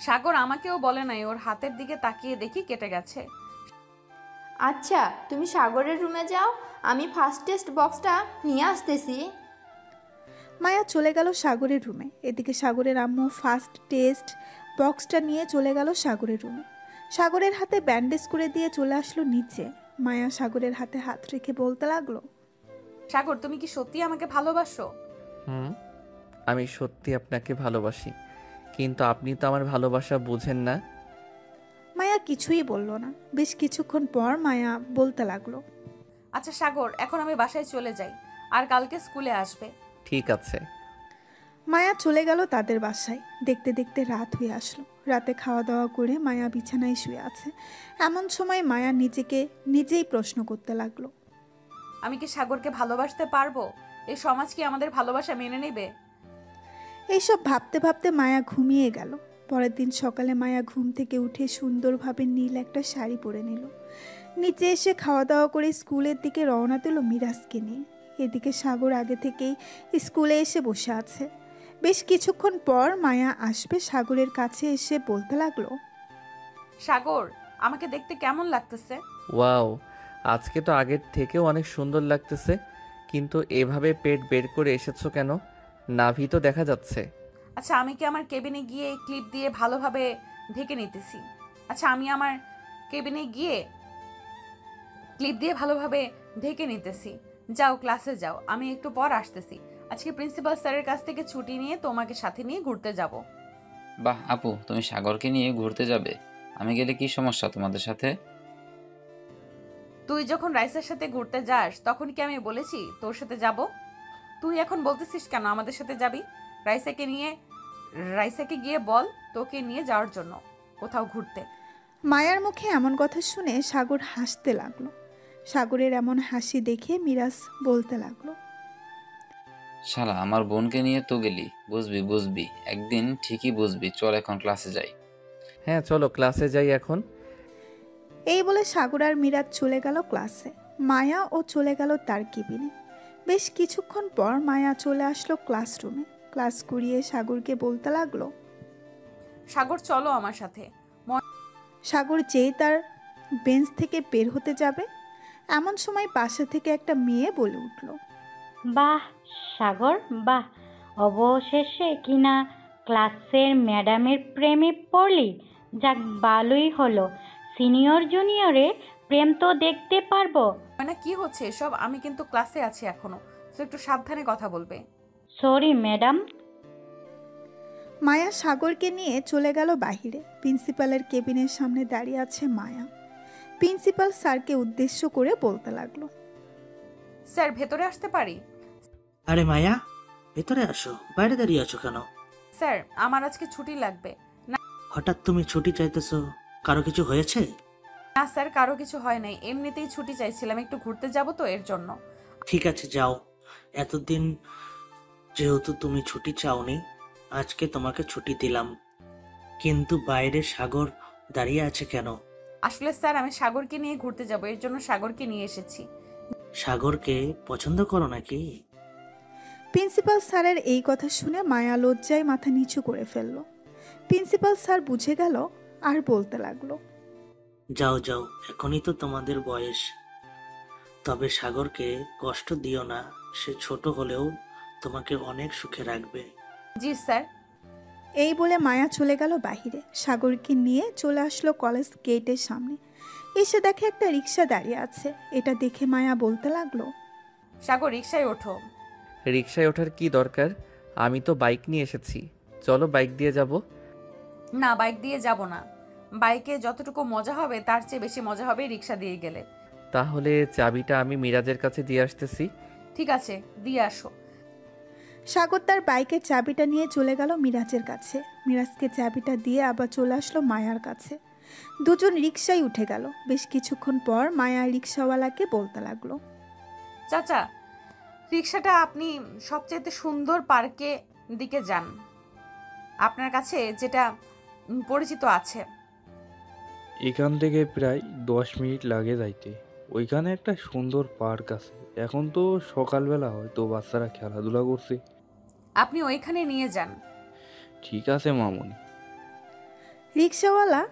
সাগর আমাকেও বলে নাই, ওর হাতের দিকে তাকিয়ে দেখি কেটে গেছে। আচ্ছা, তুমি সাগরের রুমে যাও, আমি ফার্স্ট টেস্ট বক্সটা নিয়ে আসতেছি। মায়া চলে গেল সাগরের রুমে। এদিকে সাগরের আম্মু ফার্স্ট টেস্ট বক্সটা নিয়ে চলে গেল সাগরের রুমে। সাগরের হাতে ব্যান্ডেজ করে দিয়ে চলে আসলো নিচে। মায়া সাগরের হাতে হাত রেখে বলতে লাগলো, সাগর, তুমি কি সত্যি আমাকে ভালোবাসো? আমি সত্যি আপনাকে ভালোবাসি, কিন্তু আপনি তো আমার ভালোবাসা বুঝেন না। মায়া কিছুই বলল না। বেশ কিছুক্ষণ পর মায়া বলতে লাগলো, আচ্ছা সাগর, এখন আমি বাসায় চলে যাই, আর কালকে স্কুলে আসবে। ঠিক আছে। মায়া চলে গেল তাদের বাসায়। দেখতে দেখতে রাত হয়ে আসলো। রাতে খাওয়া দাওয়া করে মায়া বিছানায় শুয়ে আছে। এমন সময় মায়া নিজেকে নিজেই প্রশ্ন করতে লাগলো, আমি কি সাগরকে ভালোবাসতে পারবো? এই সমাজ কি আমাদের ভালোবাসা মেনে নেবে? এইসব ভাবতে ভাবতে মায়া ঘুমিয়ে গেল। পরের দিন সকালে মায়া ঘুম থেকে উঠে সুন্দরভাবে নীল একটা শাড়ি পরে নিল। নিচে এসে খাওয়া দাওয়া করে স্কুলের দিকে রওনা দিল মিরাজকে নিয়ে। এদিকে সাগর আগে থেকেই স্কুলে এসে বসে আছে। বেশ কিছুক্ষণ পর মায়া আসবে সাগরের কাছে এসে বলতে লাগলো, সাগর, আমাকে দেখতে কেমন লাগতেছে? ওয়াও, আজকে তো আগের থেকেও অনেক সুন্দর লাগতেছে, কিন্তু এভাবে পেট বের করে এসেছো কেন? নাভি তো দেখা যাচ্ছে। আচ্ছা আমি কি আমার কেবিনে গিয়ে ক্লিপ দিয়ে ভালোভাবে ঢেকে নিতেছি? আচ্ছা আমি আমার কেবিনে গিয়ে ক্লিপ দিয়ে ভালোভাবে ঢেকে নিতেছি। যাও ক্লাসে যাও, আমি একটু পর আসতেছি। আজকে প্রিন্সিপাল স্যারের কাছ থেকে ছুটি নিয়ে তোমাকে সাথে নিয়ে ঘুরতে যাব। বাহ আপু, তুমি সাগরকে নিয়ে ঘুরতে যাবে? আমি গেলে কি সমস্যা তোমাদের সাথে? তুই যখন রাইসার সাথে ঘুরতে যাস তখন কি আমি বলেছি তোর সাথে যাব? তুই এখন বলতেছিস কেন আমাদের সাথে যাবি? রাইসাকে গিয়ে বল তোকে নিয়ে যাওয়ার জন্য কোথাও ঘুরতে। মায়ার মুখে এমন কথা শুনে সাগর হাসতে লাগলো। সাগরের এমন হাসি দেখে মিরাজ বলতে লাগলো, শালা আমার বোনকে নিয়ে তো গেলি, বুঝবি বুঝবি, একদিন ঠিকই বুঝবি। চল এখন ক্লাসে যাই। হ্যাঁ চলো ক্লাসে যাই এখন। এই বলে সাগর আর মিরাজ চলে গেল ক্লাসে। মায়া ও চলে গেল তার কেবিনে। বেশ কিছুক্ষণ পর মায়া চলে আসলো ক্লাসরুমে। ক্লাস করিয়ে সাগরকে বলতে লাগলো, সাগর চলো আমার সাথে। সাগর যেই তার বেঞ্চ থেকে বের হতে যাবে এমন সময় পাশে থেকে একটা মেয়ে বলে উঠল, বাহ সাগর বাহ, অবশেষে কিনা ক্লাসের ম্যাডামের প্রেমে পড়লি। যাক ভালোই হলো, সিনিয়র জুনিয়রের প্রেম তো দেখতে পারবো। মানে কি হচ্ছে এসব? আমি কিন্তু ক্লাসে আছি এখনো, তো একটু সাবধানে কথা বলবে। Sorry madam. মায়া সাগরকে নিয়ে চলে গেল বাহিরে। প্রিন্সিপালের কেবিনের সামনে দাঁড়িয়ে আছে মায়া। প্রিন্সিপাল স্যারকে উদ্দেশ্য করে বলতে লাগলো, স্যার ভেতরে আসতে পারি? আরে মায়া, ভেতরে আসো, বাইরে দাঁড়িয়ে আছো কেন? স্যার আমার আজকে ছুটি লাগবে। না হঠাৎ তুমি ছুটি চাইতেছো, কারো কিছু হয়েছে? না স্যার, কারো কিছু হয় নাই, এমনিতেই ছুটি চাইছিলাম, একটু ঘুরতে যাব তো এর জন্য। ঠিক আছে যাও, এতদিন যেহেতু তুমি ছুটি চাওনি, আজকে তোমাকে ছুটি দিলাম। কিন্তু বাইরে সাগর দাঁড়িয়ে আছে কেন? আসলে স্যার আমি সাগরকে নিয়ে ঘুরতে যাব, এর জন্য সাগরকে নিয়ে এসেছি। সাগরকে পছন্দ করো নাকি? প্রিন্সিপাল স্যারের এই কথা শুনে মায়া লজ্জায় মাথা নিচু করে ফেলল। প্রিন্সিপাল স্যার বুঝে গেল আর বলতে লাগলো, যাও যাও, এখনই তো তোমাদের বয়স। তবে সাগরকে কষ্ট দিও না, সে ছোট হলেও তোমাকে অনেক সুখে রাখবে। জি স্যার। এই বলে মায়া চলে গেল বাহিরে। সাগরকে নিয়ে চলে আসলো কলেজ গেটের সামনে। এসে দেখে একটা রিক্সা দাঁড়িয়ে আছে। এটা দেখে মায়া বলতে লাগলো, সাগর রিক্সায় ওঠো। রিক্সায় ওঠার কি দরকার? আমি তো বাইক নিয়ে এসেছি, চলো বাইক দিয়ে যাব। না বাইক দিয়ে যাব না, বাইকে যতটুকু মজা হবে তার চেয়ে বেশি মজা হবে রিক্সা দিয়ে গেলে। তাহলে চাবিটা আমি মিরাজের কাছে দিয়ে আসতেছি। ঠিক আছে দিয়ে আসো। সাগর তার বাইকের চাবিটা নিয়ে চলে গেল মিরাজের কাছে। মিরাজকে চাবিটা দিয়ে আবার চলে আসলো মায়ার কাছে। দুজন রিক্সায় উঠে গেল। বেশ কিছুক্ষণ পর মায়া রিক্সাওয়ালাকে বলতে লাগলো, চাচা রিক্সাটা আপনি সবচেয়ে সুন্দর পার্কে দিকে যান, আপনার কাছে যেটা পরিচিত আছে। এখান থেকে প্রায় 10 মিনিট লাগে যাইতে। ওইখানে একটা সুন্দর পার্ক আছে। এখন তো সকালবেলা, হয়তো বাচ্চারা খেলাধুলা করছে। আপনি ওইখানে নিয়ে যান। ঠিক আছে মামুনি। রিক্সাওয়ালা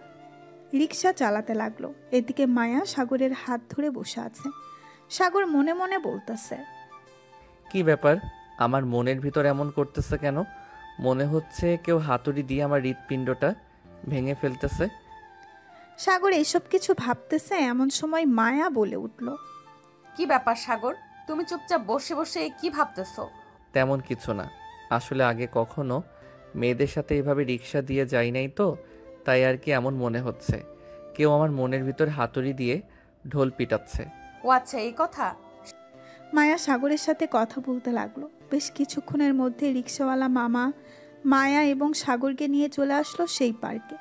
রিক্সা চালাতে লাগলো। এদিকে মায়া সাগরের হাত ধরে বসে আছে। সাগর মনে মনে বলতেছে, কি ব্যাপার, আমার মনের ভিতর এমন করতেছে কেন? মনে হচ্ছে কেউ হাতুড়ি দিয়ে আমার হৃৎপিণ্ডটা ভেঙে ফেলতেছে। সাগর এসব কিছু ভাবতেছে এমন সময় মায়া বলে উঠল, কি ব্যাপার সাগর, তুমি চুপচাপ বসে বসে কি ভাবতেছো? তেমন কিছু না, আসলে আগে কখনো মেয়েদের সাথে এভাবে রিক্সা দিয়ে যাই নাই তো, তাই আর কি এমন মনে হচ্ছে কেউ আমার মনের ভিতর হাতুড়ি দিয়ে ঢোল পিটাচ্ছে। ও আচ্ছা এই কথা। মায়া সাগরের সাথে কথা বলতে লাগলো। বেশ কিছুক্ষণের মধ্যে রিক্সাওয়ালা মামা মায়া এবং সাগরকে নিয়ে চলে আসলো সেই পার্কে।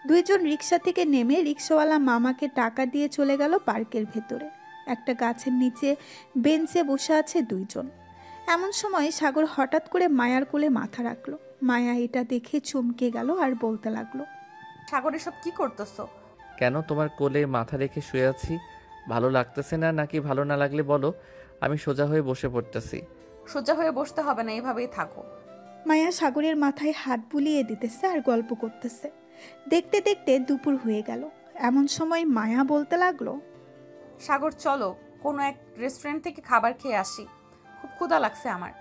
দুইজন রিক্সা থেকে নেমে রিক্সাওয়ালা মামাকে টাকা দিয়ে চলে গেল পার্কের ভেতরে। একটা গাছের নিচে বেঞ্চে বসে আছে দুইজন। এমন সময় সাগর হঠাৎ করে মায়ার কোলে মাথা রাখলো। মায়া এটা দেখে চমকে গেল আর বলতে লাগলো, সাগর এসব কি করতেছো? কেন, তোমার কোলে মাথা রেখে শুয়ে আছি, ভালো লাগতেছে না নাকি? ভালো না লাগলে বলো, আমি সোজা হয়ে বসে পড়তেছি। সোজা হয়ে বসতে হবে না, এভাবেই থাকো। মায়া সাগরের মাথায় হাত বুলিয়ে দিতেছে আর গল্প করতেছে। দেখতে দেখতে দুপুর হয়ে গেল। এমন সময় মায়া বলতে লাগলো, সাগর চলো কোনো এক রেস্টুরেন্ট থেকে খাবার খেয়ে আসি, খুব ক্ষুধা লাগছে আমার।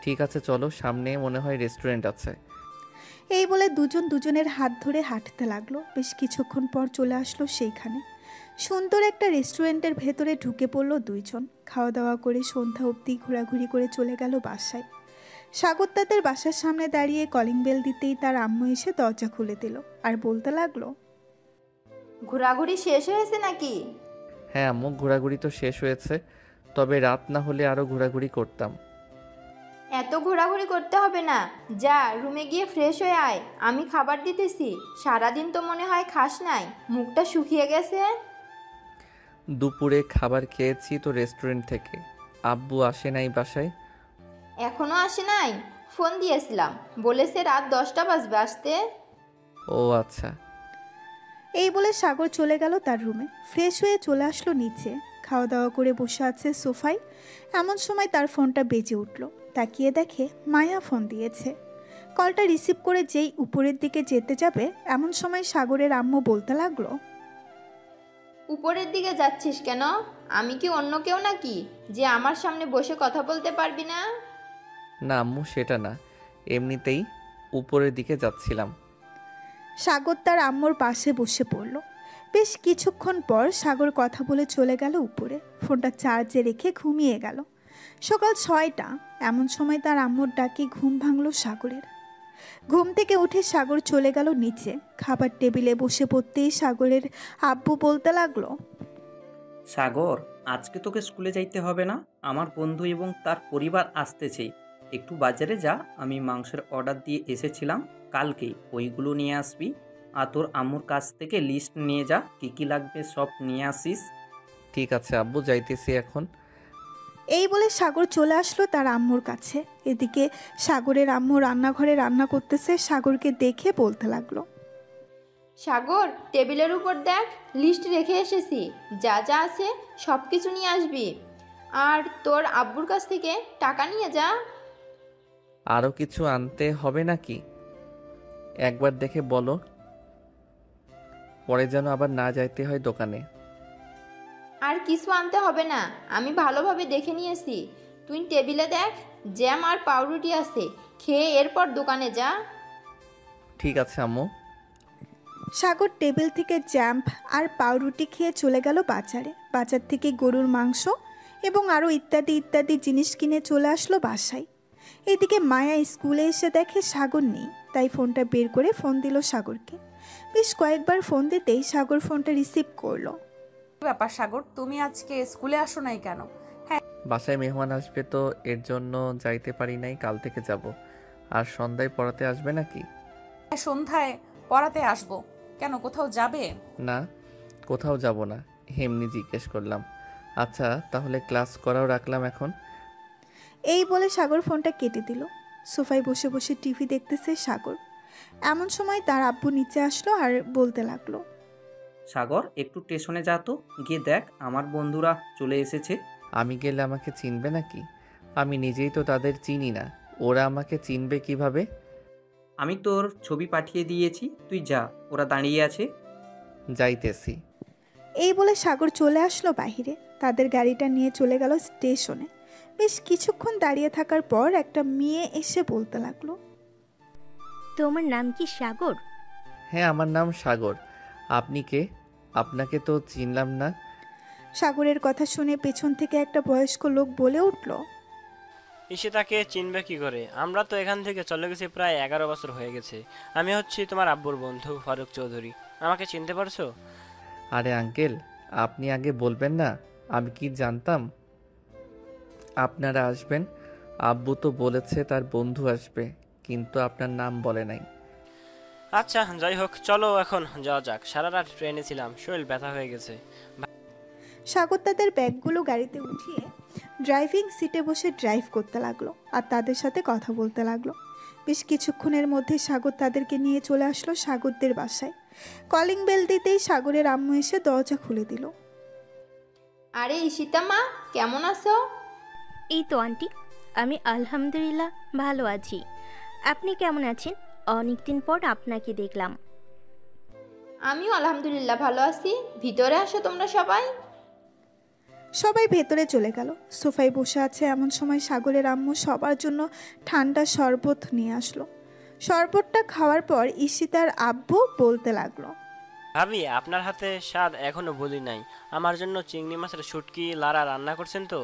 ঠিক আছে চলো, সামনে মনে হয় রেস্টুরেন্ট আছে। এই বলে দুজন দুজনের হাত ধরে হাঁটতে লাগলো। বেশ কিছুক্ষণ পর চলে আসলো সেইখানে। সুন্দর একটা রেস্টুরেন্টের ভেতরে ঢুকে পড়লো দুইজন। খাওয়া দাওয়া করে সন্ধ্যা অবধি ঘোরাঘুরি করে চলে গেল বাসায়। সাগর তাদের বাসার সামনে দাঁড়িয়ে কলিং বেল দিতেই তার আম্মু এসে দরজা খুলে দিল আর বলতে লাগলো, ঘোরাঘুরি শেষ হয়েছে নাকি? হ্যাঁ আম্মু, ঘোরাঘুরি তো শেষ হয়েছে, তবে রাত না হলে আরও ঘোরাঘুরি করতাম। এত ঘোরাঘুরি করতে হবে না, যা রুমে গিয়ে ফ্রেশ হয়ে আয়, আমি খাবার দিতেছি। সারাদিন তো মনে হয় খাস নাই, মুখটা শুকিয়ে গেছে। দুপুরে খাবার খেয়েছি তো রেস্টুরেন্ট থেকে। আব্বু আসে নাই বাসায়? এখনো আসে নাই, ফোন দিয়েছিলাম, বলেছে রাত 10টা বাজবে আসতে। ও আচ্ছা। এই বলে সাগর চলে গেল তার রুমে। ফ্রেশ হয়ে চলে আসলো নিচে। খাওয়া দাওয়া করে বসে আছে সোফায়। এমন সময় তার ফোনটা বেজে উঠল। তাকিয়ে দেখে মায়া ফোন দিয়েছে। কলটা রিসিভ করে যেই উপরের দিকে যেতে যাবে এমন সময় সাগরের আম্মু বলতে লাগলো, উপরের দিকে যাচ্ছিস কেন? আমি কি অন্য কেউ নাকি যে আমার সামনে বসে কথা বলতে পারবি না? না আম্মু, সেটা না, এমনিতেই উপরের দিকে যাচ্ছিলাম। সাগর তার আম্মুর পাশে বসে পড়ল। বেশ কিছুক্ষণ পর সাগর কথা বলে চলে গেল উপরে। ফোনটা চার্জে রেখে ঘুমিয়ে গেল। সকাল 6টা। এমন সময় তার আম্মুর ডাকে ঘুম ভাঙল সাগরের। ঘুম থেকে উঠে সাগর চলে গেল নিচে। খাবার টেবিলে বসে পড়তেই সাগরের আব্বু বলতে লাগলো, সাগর, আজকে তোকে স্কুলে যাইতে হবে না, আমার বন্ধু এবং তার পরিবার আসতেছে। একটু বাজারে যা, আমি মাংসের অর্ডার দিয়ে এসেছিলাম কালকে, ওইগুলো নিয়ে আসবি। আর তোর আম্মুর কাছ থেকে লিস্ট নিয়ে যা, কী কী লাগবে সব নিয়ে আসিস। ঠিক আছে আব্বু, যাইতেছি এখন। এই বলে সাগর চলে আসলো তার আম্মুর কাছে। এদিকে সাগরের আম্মু রান্নাঘরে রান্না করতেছে। সাগরকে দেখে বলতে লাগলো, সাগর, টেবিলের উপর দেখ, লিস্ট রেখে এসেছি, যা যা আছে সব কিছু নিয়ে আসবি। আর তোর আব্বুর কাছ থেকে টাকা নিয়ে যা। আরও কিছু আনতে হবে নাকি? একবার দেখে বলো, পরে যেন আবার না যাইতে হয় দোকানে। আর কিছু আনতে হবে না, আমি ভালোভাবে দেখে নিয়েছি। তুই টেবিলে দেখ, জ্যাম আর পাউরুটি আছে, খেয়ে এরপর দোকানে যা। ঠিক আছে আম্মু। সাগর টেবিল থেকে জ্যাম্প আর পাউরুটি খেয়ে চলে গেল বাজারে। বাজার থেকে গরুর মাংস এবং আরও ইত্যাদি ইত্যাদি জিনিস কিনে চলে আসলো বাসায়। এদিকে মায়া স্কুলে এসে দেখে সাগর নেই, তাই ফোনটা বের করে ফোন দিল সাগরকে। বেশ কয়েকবার ফোন দিতেই সাগর ফোনটা রিসিভ করলো। ব্যাপার সাগর, তুমি আজকে স্কুলে আসো নাই কেন? হ্যাঁ, বাসায় মেহমান আসবে তো এর জন্য যাইতে পারি নাই, কাল থেকে যাব। আর সন্ধ্যায় পড়াতে আসবে নাকি? সন্ধ্যায় পড়াতে আসবো। কেন, কোথাও যাবে? না, কোথাও যাব না, এমনি জিজ্ঞেস করলাম। আচ্ছা তাহলে ক্লাস করাও রাখলাম এখন। এই বলে সাগর ফোনটা কেটে দিল। সোফায় বসে বসে টিভি দেখতেছে সাগর। এমন সময় তার আব্বু নিচে আসলো আর বলতে লাগলো, সাগর, একটু স্টেশনে যা তো, গিয়ে দেখ আমার বন্ধুরা চলে এসেছে। আমি গেলে আমাকে চিনবে নাকি? আমি নিজেই তো তাদের চিনি না, ওরা আমাকে চিনবে কিভাবে? আমি তোর ছবি পাঠিয়ে দিয়েছি, তুই যা, ওরা দাঁড়িয়ে আছে। যাইতেছি। এই বলে সাগর চলে আসলো বাহিরে। তাদের গাড়িটা নিয়ে চলে গেল স্টেশনে। বেশ কিছুক্ষণ দাঁড়িয়ে থাকার পর একটা মেয়ে এসে বলতে লাগলো, তোমার নাম কি সাগর? হ্যাঁ আমার নাম সাগর। আপনি কে? আপনাকে তো চিনলাম না। সাগরের কথা শুনে পেছন থেকে একটা বয়স্ক লোক বলে উঠল, ঈশিতাকে চিনবে কি করে? আমরা তো এখান থেকে চলে গেছি প্রায় 11 বছর হয়ে গেছে। আমি হচ্ছি তোমার আব্বুর বন্ধু ফারুক চৌধুরী। আমাকে চিনতে পারছো? আরে আঙ্কেল, আপনি আগে বলবেন না, আমি কি জানতাম আপনারা আসবেন? আব্বু তো বলেছে তার বন্ধু আসবে, কিন্তু আপনার নাম বলে নাই। আচ্ছা যাই হোক, চলো এখন যাওয়া যাক, সারা রাত ট্রেনে ছিলাম, শরীর ব্যথা হয়ে গেছে। সাগর তাদের ব্যাগগুলো গাড়িতে উঠিয়ে ড্রাইভিং সিটে বসে ড্রাইভ করতে লাগলো আর তাদের সাথে কথা বলতে লাগলো। বেশ কিছুক্ষণের মধ্যে সাগর তাদেরকে নিয়ে চলে আসলো সাগরদের বাসায়। কলিং বেল দিতেই সাগরের আম্মু এসে দরজা খুলে দিল। আরে ঈশিতা মা, কেমন আছো? এই তো আন্টি, আমি আলহামদুলিল্লাহ ভালো আছি। আপনি কেমন আছেন? অনেকদিন পর আপনাকে দেখলাম। আমিও আলহামদুলিল্লাহ ভালো আছি। ভিতরে আসো তোমরা সবাই। সবাই ভেতরে চলে গেল। সোফায় বসে আছে এমন সময় সাগরের আম্মু সবার জন্য ঠান্ডা শরবত নিয়ে আসলো। শরবতটা খাওয়ার পর ঈশিতার আব্বু বলতে লাগলো, ভাবি আপনার হাতে স্বাদ এখনো বলি নাই। আমার জন্য চিংড়ি মাছের শুটকি লাড়া রান্না করছেন তো?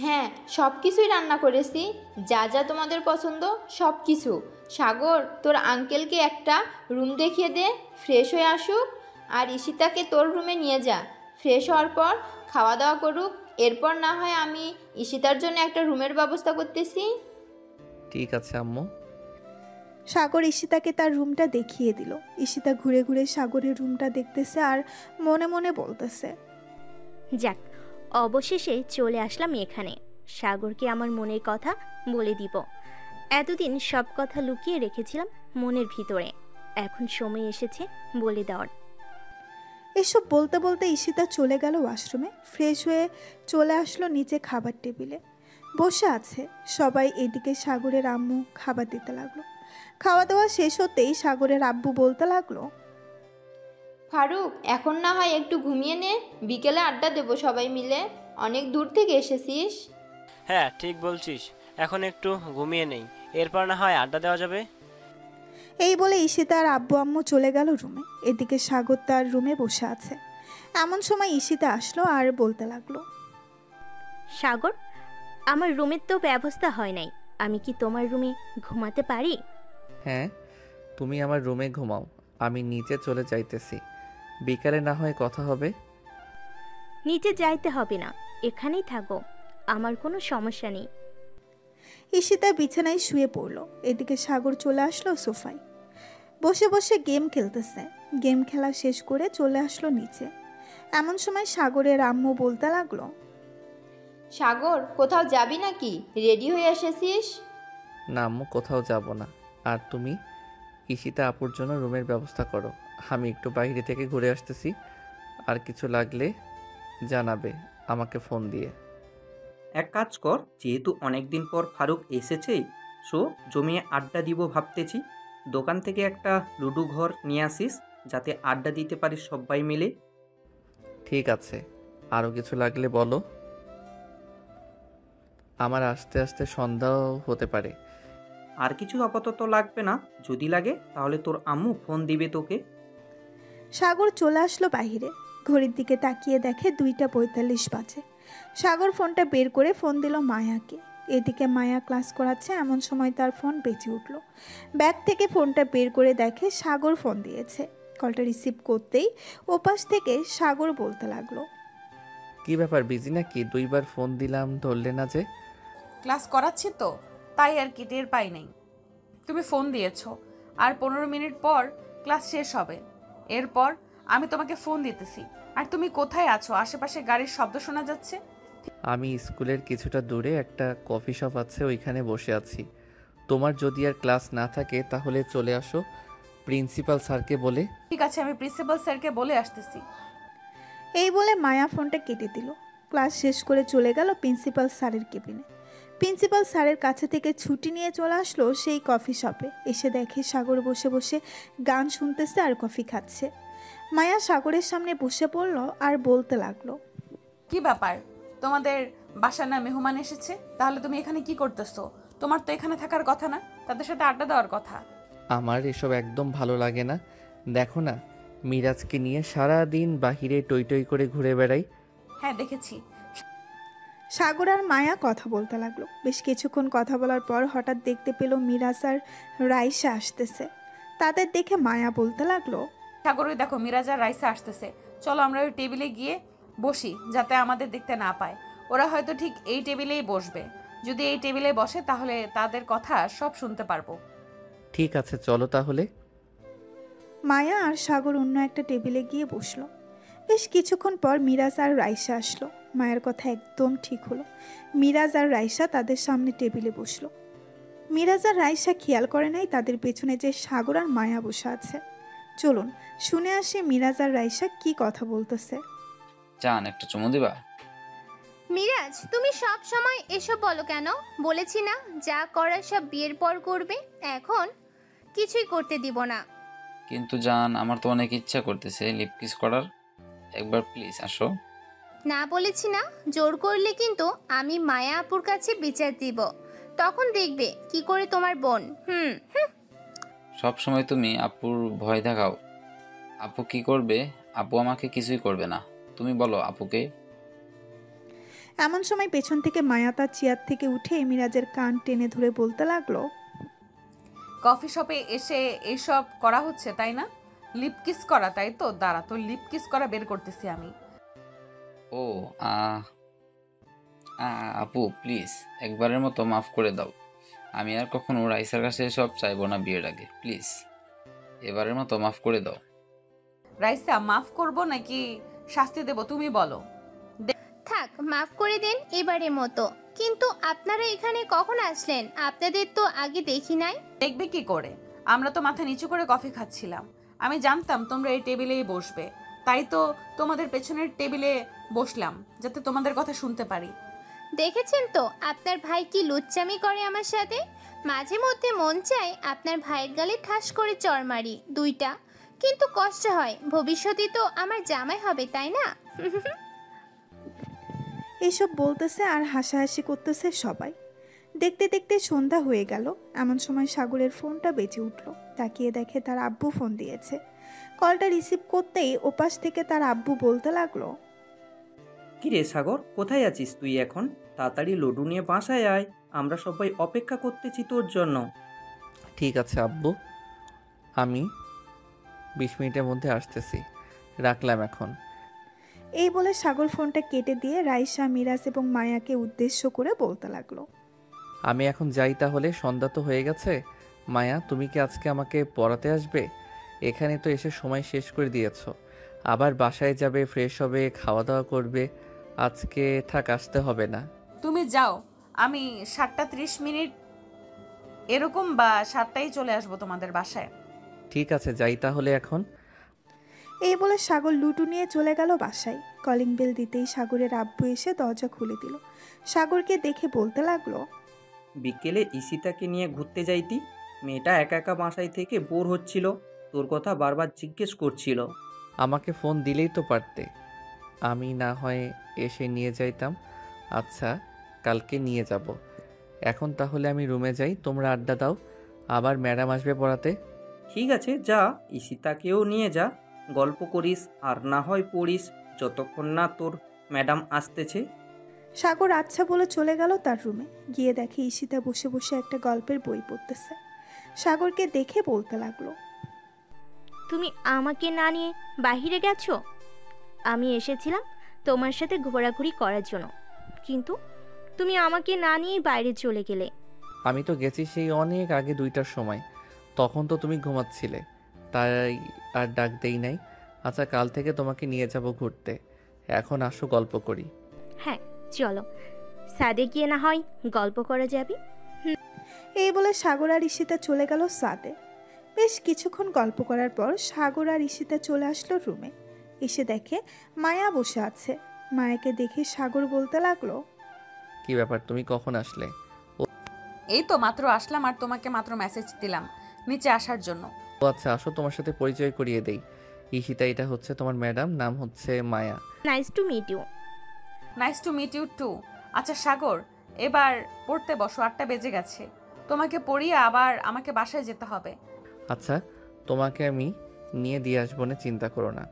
হ্যাঁ, সব কিছুই রান্না করেছি, যা যা তোমাদের পছন্দ সব কিছু। সাগর, তোর আঙ্কেলকে একটা রুম দেখিয়ে দে, ফ্রেশ হয়ে আসুক। আর ঈশিতাকে তোর রুমে নিয়ে যা, ফ্রেশ হওয়ার পর খাওয়া দাওয়া করুক। এরপর না হয় আমি ঈশিতার জন্য একটা রুমের ব্যবস্থা করতেছি। ঠিক আছে আম্মু। সাগর ঈশিতাকে তার রুমটা দেখিয়ে দিল। ঈশিতা ঘুরে ঘুরে সাগরের রুমটা দেখতেছে আর মনে মনে বলতেছে, যাক, অবশেষে চলে আসলাম এখানে। সাগরকে আমার মনের কথা বলে দিব। এতদিন সব কথা লুকিয়ে রেখেছিলাম মনের ভিতরে, এখন সময় এসেছে বলে দেওয়ার। এসব বলতে বলতে ঈশিতা চলে গেল ওয়াশরুমে। ফ্রেশ হয়ে চলে আসলো নিচে খাবার টেবিলে বসে আছে সবাই। এদিকে সাগরের আম্মু খাবার দিতে লাগলো। খাওয়া দাওয়া শেষ হতেই সাগরের আব্বু বলতে লাগলো, ফারুক, এখন না হয় একটু ঘুমিয়ে নে, বিকেলে আড্ডা দেবো সবাই মিলে। অনেক দূর থেকে এসেছিস। হ্যাঁ ঠিক বলছিস, এখন একটু ঘুমিয়ে নেই, এরপর না হয় আড্ডা দেওয়া যাবে। এই বলে ঈশিতা আর আব্বু আম্মু চলে গেল রুমে। এদিকে সাগর তার রুমে বসে আছে। এমন সময় ঈশিতা আসলো আর বলতে লাগলো, সাগর, আমার রুমের তো ব্যবস্থা হয় নাই, আমি কি তোমার রুমে ঘুমাতে পারি? হ্যাঁ, তুমি আমার রুমে ঘুমাও, আমি নিচে চলে যাইতেছি, বিকালে না হয় কথা হবে। নিচে যাইতে হবে না, এখানেই থাকো, আমার কোনো সমস্যা নেই। ঈশিতা বিছানায় শুয়ে পড়ল। এদিকে সাগর চলে আসলো সোফায়, বসে বসে গেম খেলতেছে। গেম খেলা শেষ করে চলে আসলো নিচে। এমন সময় সাগরের আম্মু বলতে লাগলো, সাগর, কোথাও যাবি নাকি? রেডি হয়ে এসেছিস? না আম্মু, কোথাও যাব না। আর তুমি ঈশিতা আপুর জন্য রুমের ব্যবস্থা করো, আমি একটু বাইরে থেকে ঘুরে আসতেছি। আর কিছু লাগলে জানাবে আমাকে ফোন দিয়ে। এক কাজ কর, যেহেতু অনেক দিন পর ফারুক এসেছে, সো জমিয়ে আড্ডা দিব ভাবতেছি। দোকান থেকে একটা লুডো ঘর নিয়ে আসিস, যাতে আড্ডা দিতে পারিস সবাই মিলে। ঠিক আছে, আরও কিছু লাগলে বলো। আমার আস্তে আস্তে সন্ধ্যাও হতে পারে। আর কিছু আপাতত লাগবে না, যদি লাগে তাহলে তোর আম্মু ফোন দিবে তোকে। সাগর চলে আসলো বাইরে। ঘড়ির দিকে তাকিয়ে দেখে 2:45 বাজে। সাগর ফোনটা বের করে ফোন দিল মায়াকে। এদিকে মায়া ক্লাস করাচ্ছে। এমন সময় তার ফোন বেজে উঠল। ব্যাগ থেকে ফোনটা বের করে দেখে সাগর ফোন দিয়েছে। কলটা রিসিভ করতেই ওপাশ থেকে সাগর বলতে লাগলো, কি ব্যাপার, বিজি নাকি? 2বার ফোন দিলাম, ধরলে না যে? ক্লাস করাচ্ছি তো, তাই আর কি টের পাই নাই। তুমি ফোন দিয়েছো, আর 15 মিনিট পর ক্লাস শেষ হবে। এরপর আমি তোমাকে ফোন দিতেছি, আর তুমি কোথায় আছো? আশেপাশে গাড়ির শব্দ শোনা যাচ্ছে। আমি স্কুলের কিছুটা দূরে একটা কফি শপ আছে, ওইখানে বসে আছি। তোমার যদি আর ক্লাস না থাকে তাহলে চলে আসো প্রিন্সিপাল স্যারকে বলে। ঠিক আছে, আমি প্রিন্সিপাল স্যারকে বলে আসতেছি। এই বলে মায়া ফোনটা কেটে দিল। ক্লাস শেষ করে চলে গেল প্রিন্সিপাল স্যারের কেবিনে। প্রিন্সিপাল স্যারের কাছে থেকে ছুটি নিয়ে চলে আসলো সেই কফি শপে। এসে দেখে সাগর বসে বসে গান শুনতেছে আর কফি খাচ্ছে। মায়া সাগরের সামনে বসে পড়ল আর বলতে লাগলো, কি ব্যাপার, তোমাদের বাসার না মেহমান এসেছে? তাহলে তুমি এখানে কি করতেছো? তোমার তো এখানে থাকার কথা না, তাদের সাথে আড্ডা দেওয়ার কথা। আমার এসব একদম ভালো লাগে না। দেখো না, মিরাজকে নিয়ে সারা দিন বাহিরে টই টই করে ঘুরে বেড়াই। হ্যাঁ দেখেছি। সাগর আর মায়া কথা বলতে লাগলো। বেশ কিছুক্ষণ কথা বলার পর হঠাৎ দেখতে পেল মিরাজ আর রাইসা আসতেছে। তাদের দেখে মায়া বলতে লাগলো, সাগর, ওই দেখো মিরাজ আর রাইসা আসতেছে, চলো আমরা ওই টেবিলে গিয়ে বসি, যাতে আমাদের দেখতে না পায়। ওরা হয়তো ঠিক এই টেবিলেই বসবে। যদি এই টেবিলে বসে তাহলে তাদের কথা সব শুনতে পারবো। ঠিক আছে, চলো তাহলে। মায়া আর সাগর অন্য একটা টেবিলে গিয়ে বসলো। বেশ কিছুক্ষণ পর মিরাজ আর রাইসা আসলো। মায়ের কথা একদম ঠিক হলো। মিরাজ আর রাইসা তাদের সামনে টেবিলে বসলো। মিরাজ আর রাইসা খেয়াল করে নাই তাদের পেছনে যে সাগর আর মায়া বসে আছে। চলুন শুনে আসি মিরাজ আর রাইসা কি কথা বলতেছে। জান, একটা চুমু দিবা? মিরাজ, তুমি সব সময় এসব বলো কেন? বলেছি না যা করার সব বিয়ের পর করবে, এখন কিছুই করতে দিব না। কিন্তু জান, আমার তো অনেক ইচ্ছা করতেছে লিপ কিস করার, একবার প্লিজ আসো। না বলেছি না? জোর করলে কিন্তু আমি মায়া আপুর কাছে বিচার দিব, তখন দেখবে কি করে তোমার বোন। সব সময় তুমি আপুর ভয় দেখাও। আপু কি করবে? আপু আমাকে কিছুই করবে না। তুমি বলো আপুকে। এমন সময় পেছন থেকে মায়া তার চেয়ার থেকে উঠে মিরাজের কান টেনে ধরে বলতে লাগলো, কফি শপে এসে এইসব করা হচ্ছে তাই না? লিপ কিস করা, তাই তো? দাঁড়া, তো লিপ কিস করা বের করতেছি আমি। ও আপু প্লিজ একবারের মতো মাফ করে দাও। আমি আর কখনো রাইসার কাছে এসব চাইবো না বিয়ের আগে। প্লিজ এবারের মতো মাফ করে দাও। রাইসা, মাফ করব নাকি শাস্তি দেব তুমি বলো? থাক, মাফ করে দেন এবারের মতো। কিন্তু আপনারা এখানে কখন আসলেন? আপনাদের তো আগে দেখি নাই। দেখবে কি করে? আমরা তো মাথা নিচু করে কফি খাচ্ছিলাম। আমি জানতাম তোমরা এই টেবিলেই বসবে, তাই তো তোমাদের পেছনের টেবিলে বসলাম, যাতে তোমাদের কথা শুনতে পারি। দেখেছেন তো আপনার ভাই কি লুচ্চামি করে আমার সাথে। মাঝে মধ্যে মন চায় আপনার ভাইয়ের গালে ঠাস করে চড় মারি দুইটা, কিন্তু কষ্ট হয়। ভবিষ্যতে তো আমার জামাই হবে, তাই না? এইসব বলতেছে আর হাসাহাসি করতেছে সবাই। দেখতে দেখতে সন্ধ্যা হয়ে গেল। এমন সময় সাগরের ফোনটা বেজে উঠল। তাকিয়ে দেখে তার আব্বু ফোন দিয়েছে। কলটা রিসিভ করতেই ওপাশ থেকে তার আব্বু বলতে লাগলো, কি রে সাগর, কোথায় আছিস তুই এখন? তাড়াতাড়ি লডু নিয়ে বাসায় আয়, আমরা সবাই অপেক্ষা করতেছি তোর জন্য। ঠিক আছে আব্বু, আমি 20 মিনিটের মধ্যে আসতেছি, রাখলাম এখন। এই বলে সাগর ফোনটা কেটে দিয়ে রাইসা, মিরাজ এবং মায়াকে উদ্দেশ্য করে বলতে লাগলো, আমি এখন যাই তাহলে, সন্ধ্যা তো হয়ে গেছে। মায়া, তুমি কি আজকে আমাকে পড়াতে আসবে? এখানে তো এসে সময় শেষ করে দিয়েছো, আবার বাসায় যাবে, ফ্রেশ হবে, খাওয়া দাওয়া করবে। আজকে থাক, আসতে হবে না। তুমি যাও, আমি 7:30 এরকম বা 7টায় চলে আসবো তোমাদের বাসায়। ঠিক আছে, যাই তাহলে এখন। এই বলে সাগর লুটু নিয়ে চলে গেল বাসায়। কলিং বেল দিতেই সাগরের আব্বু এসে দরজা খুলে দিল। সাগরকে দেখে বলতে লাগলো, বিকেলে ঈশিতাকে নিয়ে ঘুরতে যাইতি। মেয়েটা একা একা বাসায় থেকে বোর হচ্ছিল, তোর কথা বারবার জিজ্ঞেস করছিল। আমাকে ফোন দিলেই তো পারতে, আমি না হয় এসে নিয়ে যাইতাম। আচ্ছা, কালকে নিয়ে যাব। এখন তাহলে আমি রুমে যাই, তোমরা আড্ডা দাও, আবার ম্যাডাম আসবে পড়াতে। ঠিক আছে যা, ঈশিতাকেও নিয়ে যা, গল্প করিস আর না হয় পড়িস যতক্ষণ না তোর ম্যাডাম আসতেছে। সাগর আচ্ছা বলে চলে গেল তার রুমে। গিয়ে দেখে ঈশিতা বসে বসে একটা গল্পের বই পড়তেছে। সাগরকে দেখে বলতে লাগলো, তুমি আমাকে না নিয়ে বাহিরে গেছো? আমি এসেছিলাম তোমার সাথে ঘোরাঘুরি করার জন্য, কিন্তু তুমি আমাকে না নিয়ে বাইরে চলে গেলে। আমি তো গেছি সেই অনেক আগে 2টার সময়, তখন তো তুমি ঘুমাচ্ছিলে, তাই আর ডাক দেই নাই। আচ্ছা, কাল থেকে তোমাকে নিয়ে যাব ঘুরতে। এখন আসো, গল্প করি। হ্যাঁ চলো, সাদে গিয়ে না হয় গল্প করা যাবে। এই বলে সাগর আর ঈশিতা চলে গেল সাদে। বেশ কিছুক্ষণ গল্প করার পর সাগর আর ঈশিতা চলে আসলো রুমে। এসে দেখে মায়া বসে আছে। মায়াকে দেখে সাগর বলতে লাগলো, কি ব্যাপার, তুমি কখন আসলে? এই তো মাত্র আসলাম, আর তোমাকে মাত্র মেসেজ দিলাম নিচে আসার জন্য। ও আচ্ছা, আসো, তোমার সাথে পরিচয় করিয়ে দেই। ঈশিতা, এটা হচ্ছে তোমার ম্যাডাম, নাম হচ্ছে Maya. Nice to meet you. Nice to meet you too. আচ্ছা সাগর, এবার পড়তে বসো, 8টা বেজে গেছে। তোমাকে পড়িয়ে আবার আমাকে বাসায় যেতে হবে। আচ্ছা, তোমাকে আমি নিয়ে দিয়ে আসবো না, চিন্তা করো না।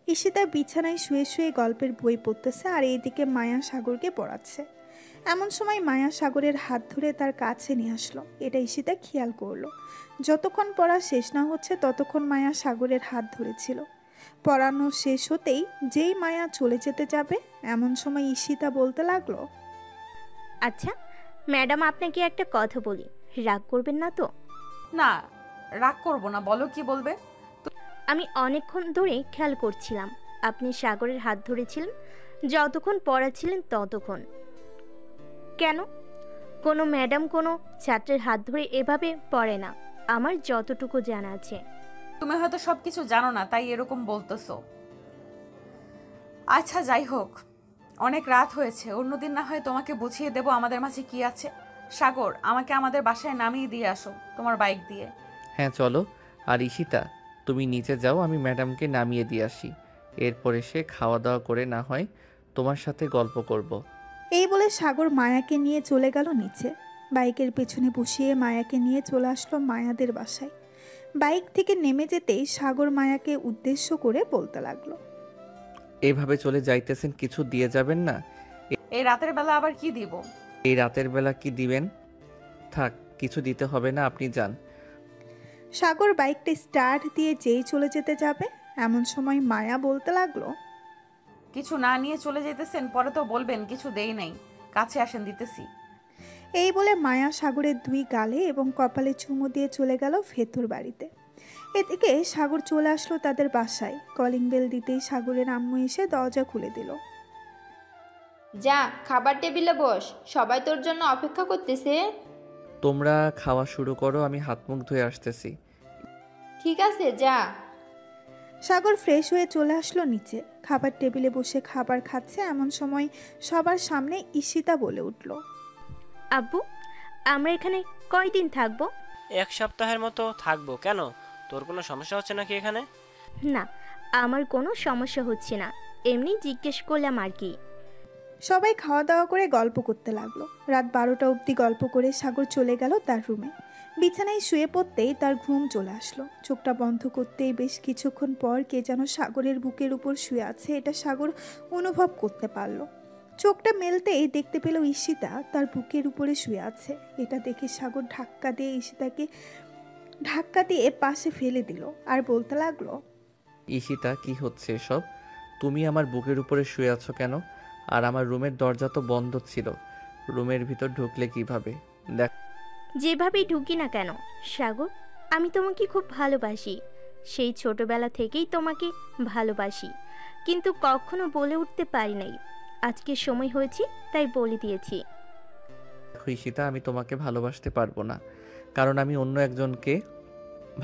ঈশিতা বিছানায় শুয়ে শুয়ে গল্পের বই পড়তেছে আর এইদিকে মায়া সাগরকে পড়াচ্ছে। এমন সময় মায়া সাগরের হাত ধরে তার কাছে নিয়ে আসলো। এটা ঈশিতা খেয়াল করলো। যতক্ষণ পড়া শেষ না হচ্ছে ততক্ষণ মায়া সাগরের হাত ধরেছিল। পড়ানো শেষ হতেই যেই মায়া চলে যেতে যাবে এমন সময় ঈশিতা বলতে লাগলো, আচ্ছা ম্যাডাম, আপনাকে একটা কথা বলি, রাগ করবেন না তো? না, রাগ করবো না, বলো কি বলবে। আমি অনেকক্ষণ ধরে খেয়াল করছিলাম আপনি সাগরের হাত ধরেছিলেন যতক্ষণ পড়াচ্ছিলেন ততক্ষণ। কেন? কোনো ম্যাডাম কোনো ছাত্রের হাত ধরে এভাবে পড়ে না, আমার যতটুকু জানা আছে। তুমি হয়তো সবকিছু জানো না, তাই এরকম বলতেছো। আচ্ছা যাই হোক, অনেক রাত হয়েছে, অন্যদিন না হয় তোমাকে বুঝিয়ে দেবো আমাদের মাঝে কি আছে। সাগর, আমাকে আমাদের বাসায় নামিয়ে দিয়ে আসো তোমার বাইক দিয়ে। হ্যাঁ চলো। আর ঈশিতা, তুমি নিচে যাও, আমি ম্যাডামকে নামিয়ে দিয়ে আসি। এরপরে সে খাওয়া দাওয়া করে না হয় তোমার সাথে গল্প করব। এই বলে সাগর মায়াকে নিয়ে চলে গেল নিচে। বাইকের পেছনে বসিয়ে মায়াকে নিয়ে চলে আসলো মায়াদের বাসায়। বাইক থেকে নেমে যেতেই সাগর মায়াকে উদ্দেশ্য করে বলতে লাগলো। এইভাবে চলে যাইতেছেন, কিছু দিয়ে যাবেন না? এই রাতের বেলা আবার কি দিব? এই রাতের বেলা কি দিবেন? থাক, কিছু দিতে হবে না, আপনি যান। সাগর বাইকটা স্টার্ট দিয়ে যেই চলে যেতে যাবে এমন সময় মায়া বলতে লাগলো, কিছু না নিয়ে চলে যেতেছেন, পরে তো বলবেন কিছু দেই নাই, কাছে আসেন দিতেছি। এই বলে মায়া সাগরের 2 গালে এবং কপালে চুমু দিয়ে চলে গেল ভেতর বাড়িতে। এদিকে সাগর চলে আসলো তাদের বাসায়। কলিং বেল দিতেই সাগরের আম্মু এসে দরজা খুলে দিল। যা, খাবার টেবিলে বস, সবাই তোর জন্য অপেক্ষা করতেছে। তোমরা খাওয়া শুরু করো, আমি হাত মুখ ধুয়ে আসতেছি। ঠিক আছে, যা। সাগর ফ্রেশ হয়ে চলে আসলো নিচে। খাবার টেবিলে বসে খাবার খাচ্ছে এমন সময় সবার সামনে ঈশিতা বলে উঠল, আব্বু, আমরা এখানে কয়দিন থাকবো? 1 সপ্তাহের মতো থাকবো। কেন, তোর কোনো সমস্যা হচ্ছে নাকি এখানে? না, আমার কোনো সমস্যা হচ্ছে না, এমনি জিজ্ঞেস করলাম আর কি। সবাই খাওয়া দাওয়া করে গল্প করতে লাগলো। রাত 12টা অবধি গল্প করে সাগর চলে গেল তার রুমে। বিছানায় শুয়ে পড়তেই তার ঘুম চলে আসলো। চোখটা বন্ধ করতেই বেশ কিছুক্ষণ পর কে যেন সাগরের বুকের উপর শুয়ে আছে, এটা সাগর অনুভব করতে পারলো। চোখটা মেলতেই দেখতে পেল ঈশিতা তার বুকের উপরে শুয়ে আছে। এটা দেখে সাগর ধাক্কা দিয়ে পাশে ফেলে দিল আর বলতে লাগলো, ঈশিতা, কি হচ্ছে এসব? তুমি আমার বুকের উপরে শুয়ে আছো কেন? আর আমার রুমের দরজা তো বন্ধ ছিল, রুমের ভিতর ঢুকলে কিভাবে? দেখ, যেভাবেই ঢুকি না কেন সাগর, আমি তোমাকে খুব ভালোবাসি। সেই ছোটবেলা থেকেই তোমাকে ভালোবাসি, কিন্তু কখনো বলে উঠতে পারি নাই। আজকে সময় হয়েছে তাই বলে দিয়েছি। দেখো ঈশিতা, আমি তোমাকে ভালোবাসতে পারবো না, কারণ আমি অন্য একজনকে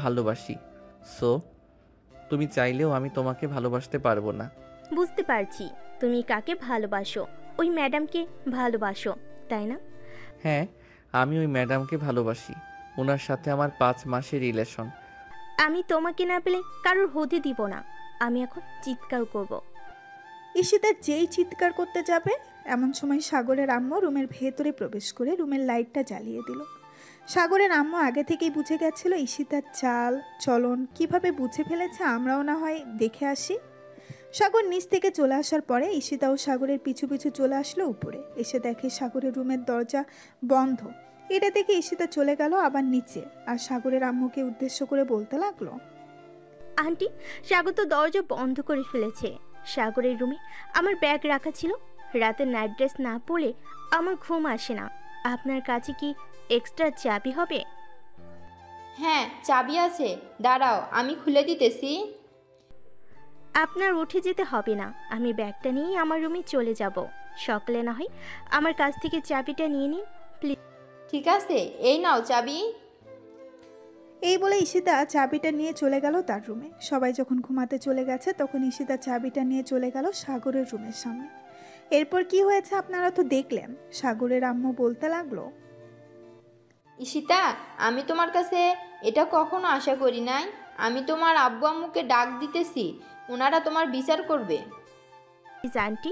ভালোবাসি। সো তুমি চাইলেও আমি তোমাকে ভালোবাসতে পারবো না। বুঝতে পারছি তুমি কাকে ভালোবাসো, ওই ম্যাডামকে ভালোবাসো, তাই না? হ্যাঁ, আমি ওই ম্যাডামকে ভালোবাসি, ওনার সাথে আমার 5 মাসের রিলেশন। আমি তোমাকে না পেলে কারোর হতে দিব না। আমি এখন চিৎকার করব। ঈশিতা যেই চিৎকার করতে যাবে এমন সময় সাগরের আম্মু রুমের ভেতরে প্রবেশ করে রুমের লাইটটা জ্বালিয়ে দিল। সাগরের আম্মু আগে থেকেই বুঝে গেছিল ঈশিতার চাল চলন, কিভাবে বুঝে ফেলেছে আমরাও না হয় দেখে আসি। সাগর নিচ থেকে চলে আসার পরে ঈশিতাও সাগরের পিছু পিছু চলে আসলো উপরে। এসে দেখে সাগরের রুমের দরজা বন্ধ। এটা দেখে ঈশিতা চলে গেল আবার নিচে আর সাগরের আম্মুকে উদ্দেশ্য করে বলতে লাগলো, আন্টি, সাগর তো দরজা বন্ধ করে ফেলেছে। সাগরের রুমে আমার ব্যাগ রাখা ছিল। রাতে নাইট ড্রেস না পরলে আমার ঘুম আসে না। আপনার কাছে কি এক্সট্রা চাবি হবে? হ্যাঁ, চাবি আছে, দাঁড়াও আমি খুলে দিতেছি। আপনার উঠে যেতে হবে না, আমি ব্যাগটা নিয়ে আমার রুমে চলে যাব। সকালে না হয় আমার কাছ থেকে চাবিটা নিয়ে নিন প্লিজ। ঠিক আছে, এই নাও চাবি। এই বলে ঈশিতা চাবিটা নিয়ে চলে গেল তার রুমে। সবাই যখন ঘুমাতে চলে গেছে তখন ঈশিতা চাবিটা নিয়ে চলে গেল সাগরের রুমের সামনে। এরপর কি হয়েছে আপনারা তো দেখলেন। সাগরের আম্মু বলতে লাগলো, ঈশিতা, আমি তোমার কাছে এটা কখনো আশা করি নাই। আমি তোমার আব্বু আম্মুকে ডাক দিতেছি, ওনারা তোমার বিচার করবে। আন্টি,